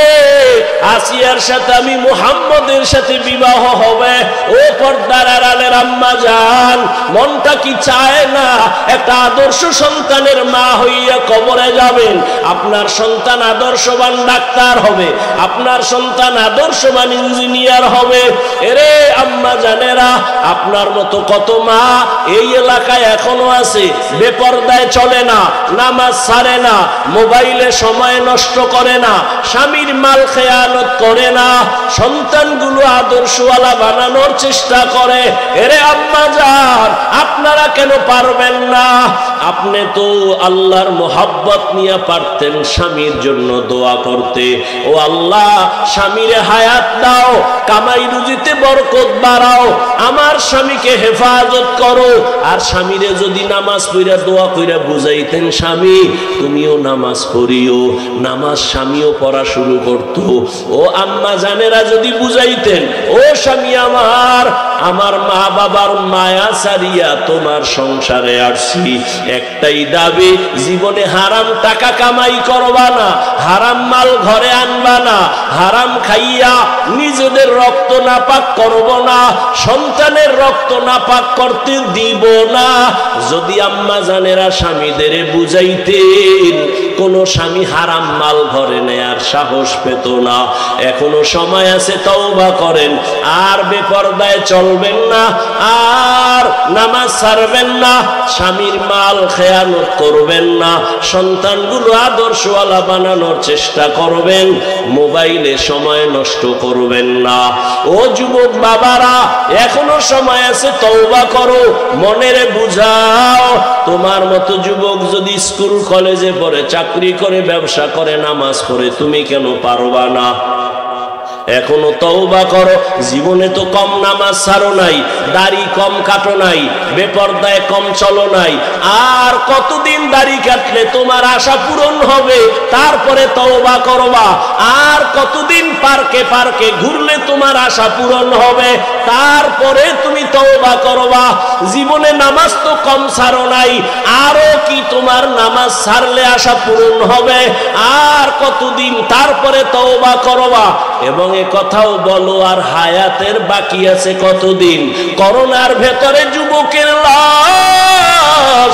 আসিয়ার সাথে আমি মুহাম্মদের সাথে বিবাহ হবে। ও পর্দার আড়ালের আম্মা জান, মনটা কি চায় না একটা আদর্শ সন্তানের মা হইয়া কবরে যাবেন? আপনার সন্তান আদর্শবান ডাক্তার হবে, আপনার সন্তান আদর্শবান ইঞ্জিনিয়ার হবে। এরে আম্মা জানেরা, আপনার মতো কত মা এই এলাকায় এখনো আছে, বেপরদায় চলে না, নামাজ ছাড়ে না, মোবাইলে সময় নষ্ট করে না, স্বামীর মাল খেয়ানত করে না, সন্তানগুলো আদর্শওয়ালা বানানোর চেষ্টা করে। এরে আম্মা জান, আপনারা কেন পারবেন না? আপনি তো আল্লাহর মোহাব্বত নিয়ে পারতেন স্বামীর জন্য দোয়া করতে। ও আল্লাহ, স্বামীরে হায়াত দাও, কামাই রুজিতে বরকত বাড়াও, আমার স্বামীকে হেফাজত করো। আর স্বামীরে যদি নামাজ পড়া দোয়া কইরা বুঝাইতেন, স্বামী তুমিও নামাজ পড়িও, নামাজ স্বামীও পড়া শুরু করত। ও আম্মা জানেরা যদি বুঝাইতেন, ও স্বামী আমার, আমার মা বাবার মায়া ছাড়িয়া তোমার সংসারে আসছি, একটাই দাবি, জীবনে হারাম টাকা কামাই করবা না, হারাম মাল ঘরে আনবা না, হারাম খাইয়া নিজেদের রক্ত নাপাক করব না, সন্তানের রক্ত নাপাক করতে দিব না। যদি আম্মা জানেরা স্বামীদের বুঝাইতেন, কোন স্বামী হারাম মাল ঘরে নেয়ার সাহস পেত না। এখনো সময় আছে, তওবা করেন, আর বেপরদায় চলবেন না, আর নামাজ ছাড়বেন না, স্বামীর মাল খেয়ানত করবেন না, সন্তানগুলো আদর্শওয়ালা বানানোর চেষ্টা করবেন, মোবাইলে সময় নষ্ট করবেন না। ও যুবক বাবারা, এখনো সময় আছে, তওবা করো, মনেরে বুঝাও। তোমার মতো যুবক যদি স্কুল কলেজে পড়ে, চাকরি করে, ব্যবসা করে, নামাজ পড়ে, তুমি কেন পারবা না? এখনো তওবা করো। জীবনে তো কম নামাজ ছাড়ো নাই, দাড়ি কম কাটো নাই, বেপরদায় কম চলো নাই। আর কতদিন দাড়ি কাটলে তোমার আশা পূরণ হবে? তারপরে তওবা করবা। আর কতদিন পার্কে পার্কে ঘুরলে তোমার আশা পূরণ হবে? তারপরে তুমি তওবা করবা। জীবনে নামাজ তো কম ছাড়ো নাই, আরো কি তোমার নামাজ ছাড়লে আশা পূরণ হবে? আর কতদিন? তারপরে তওবা করবা। এবং এ কথাও বলো, আর হায়াতের বাকি আছে কতদিন? করোনার ভেতরে যুবকের লাশ,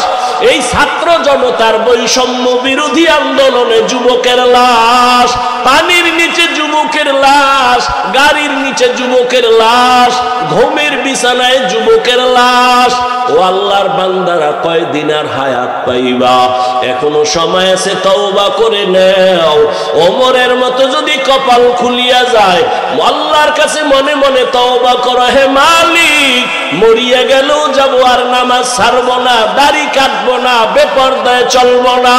এই ছাত্র জনতার বৈষম্য বিরোধী আন্দোলনে যুবকের লাশ, পানির নিচে যুবকের লাশ, গাড়ির নিচে যুবকের লাশ, ঘুমের বিছানায় যুবকের লাশ। ও আল্লাহর বান্দারা, কয়দিন আর হায়াত পাইবা? এখনো সময় আছে, তওবা করে নাও। ওমরের মতো যদি কপাল খুলিয়া যায়, আল্লাহর কাছে মনে মনে তওবা করো, হে মালিক, মরিয়া গেলেও যাব, আর নামাজ ছাড়বো না, দাড়ি কাটবো না, বেপরদায় চলবো না,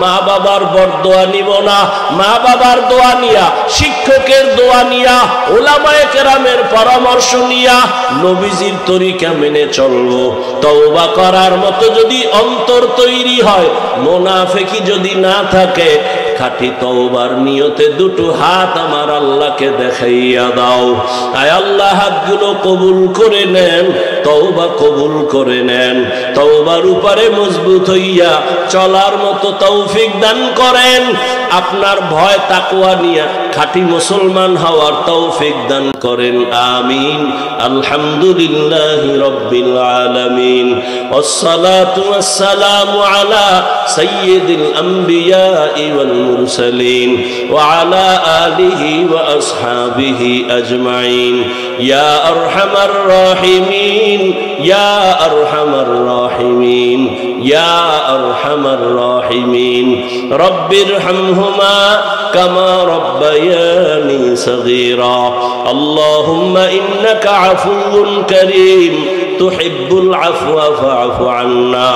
মা বাবার বরদোয়া নিব না, মা বাবার দোয়া নিয়া, শিক্ষকের দোয়া নিয়া, উলামায়ে কেরামের পরামর্শ নিয়া নবীজির তরিকা মেনে চলবো। তওবা করার মতো যদি অন্তর তৈরি হয়, মুনাফিকি যদি না থাকে, খাঁটি তওবার নিয়তে দুটো হাত আমার আল্লাহকে দেখাইয়া দাও। আয় আল্লাহ, হাতগুলো কবুল করে নেন, তওবা কবুল করে নেন, তওবার উপরে মজবুত হইয়া চলার মতো তৌফিক দান করেন। আপনার ভয় তাকওয়া নিয়ে খাঁটি মুসলমান হওয়ার তৌফিক দান করেন, আমিন। আলহামদুলিল্লাহি রাব্বিল আলামিন, ওয়াসসালাতু ওয়াসসালামু আলা সাইয়্যিদিল আমবিয়াই ওয়াল মুরসালিন ওয়া আলা আলিহি ওয়া আসহাবিহি আজমাইন ইয়া আরহামার রাহিমিন ইয়া আরহামার রাহিমিন ইয়া আরহামার রাহিমিন রব্বিরহামহুমা কামা রব্বায়ানি সগীরা আল্লাহুম্মা ইন্নাকা আফুউন কারীম তুহিব্বুল আফওয়া ফা'ফু আন্না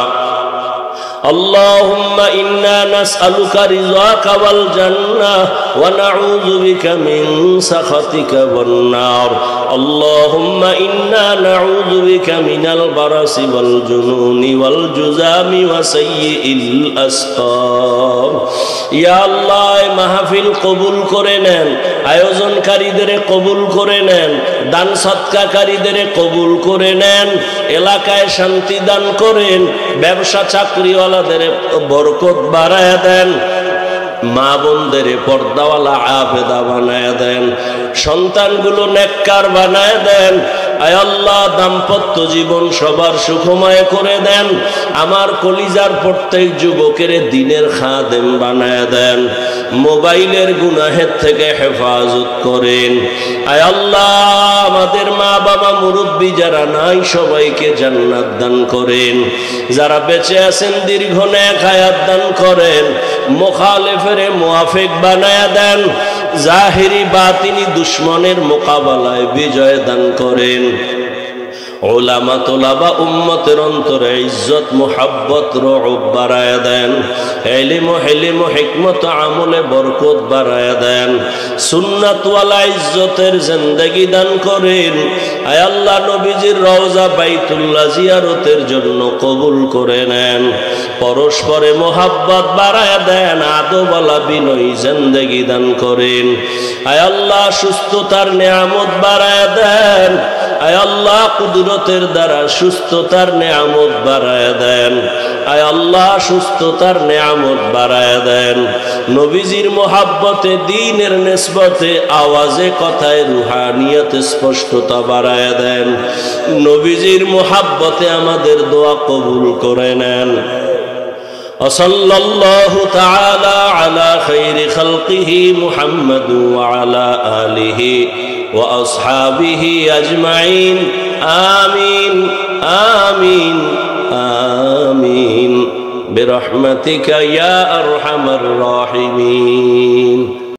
اللهم إنا نسألك رضاك والجنة ونعوذ بك من سخطك والنار اللهم إنا نعوذ بك من البرص والجنون والجذام وسيء الأسقام يا الله মাহফিল কবুল করে নেন আয়োজনকারীদের কবুল করে নেন দান সদকাকারীদের কবুল করে নেন এলাকায় শান্তি দান করেন ব্যবসা চাকরিওয়ালাদের বরকত বাড়ায় দেন মা বোনদের পর্দাওয়ালা আবেদা বানায় দেন সন্তানগুলো নেককার বানায় দেন আয় আল্লাহ দাম্পত্য জীবন সবার সুখময় করে দেন আমার কলিজার প্রত্যেক যুবকের দ্বীনের খাদেম বানায় দেন মোবাইলের গুনাহের থেকে হেফাজত করেন আয় আল্লাহ আমাদের মা বাবা মুরব্বী যারা নাই সবাইকে জান্নাত দান করেন যারা বেঁচে আছেন দীর্ঘ নেক হায়াত দান করেন মুখালিফের মুআফিক বানায় দেন জাহিরি বাতিনি দুশ্মনের মোকাবেলায় বিজয় দান করেন উলামা তোলাবা উম্মতের অন্তরে ইজ্জত মুহাব্বত রউব বাড়ায় দেন ইলম ও হিলম ও হিকমত আমলে বরকত বাড়ায় দেন সুন্নাত ওয়ালা ইজ্জতের জিন্দেগি দান করেন আয় আল্লাহ নবীজির রওজা বাইতুল্লাহ জিয়ারতের জন্য কবুল করে নেন পরস্পরে মোহাব্বত বাড়ায় দেন আদব ওয়ালা বিনয়ী জিন্দেগি দান করেন আয় আল্লাহ সুস্থতার নিয়ামত বাড়ায় দেন আয় আল্লাহ কুদরতের দ্বারা সুস্থতার নিয়ামত বাড়ায় দেন আয় আল্লাহ সুস্থতার নিয়ামত বাড়ায় দেন নবীজির মোহাব্বতে দ্বীনের নিসবতে আওয়াজে কথায় রুহানিয়তে স্পষ্টতা বাড়ায় দেন নবীজির মোহাব্বতে আমাদের দোয়া কবুল করে নেন وصلى الله تعالى على خير خلقه محمد وعلى آله وأصحابه أجمعين آمين آمين آمين برحمتك يا أرحم الراحمين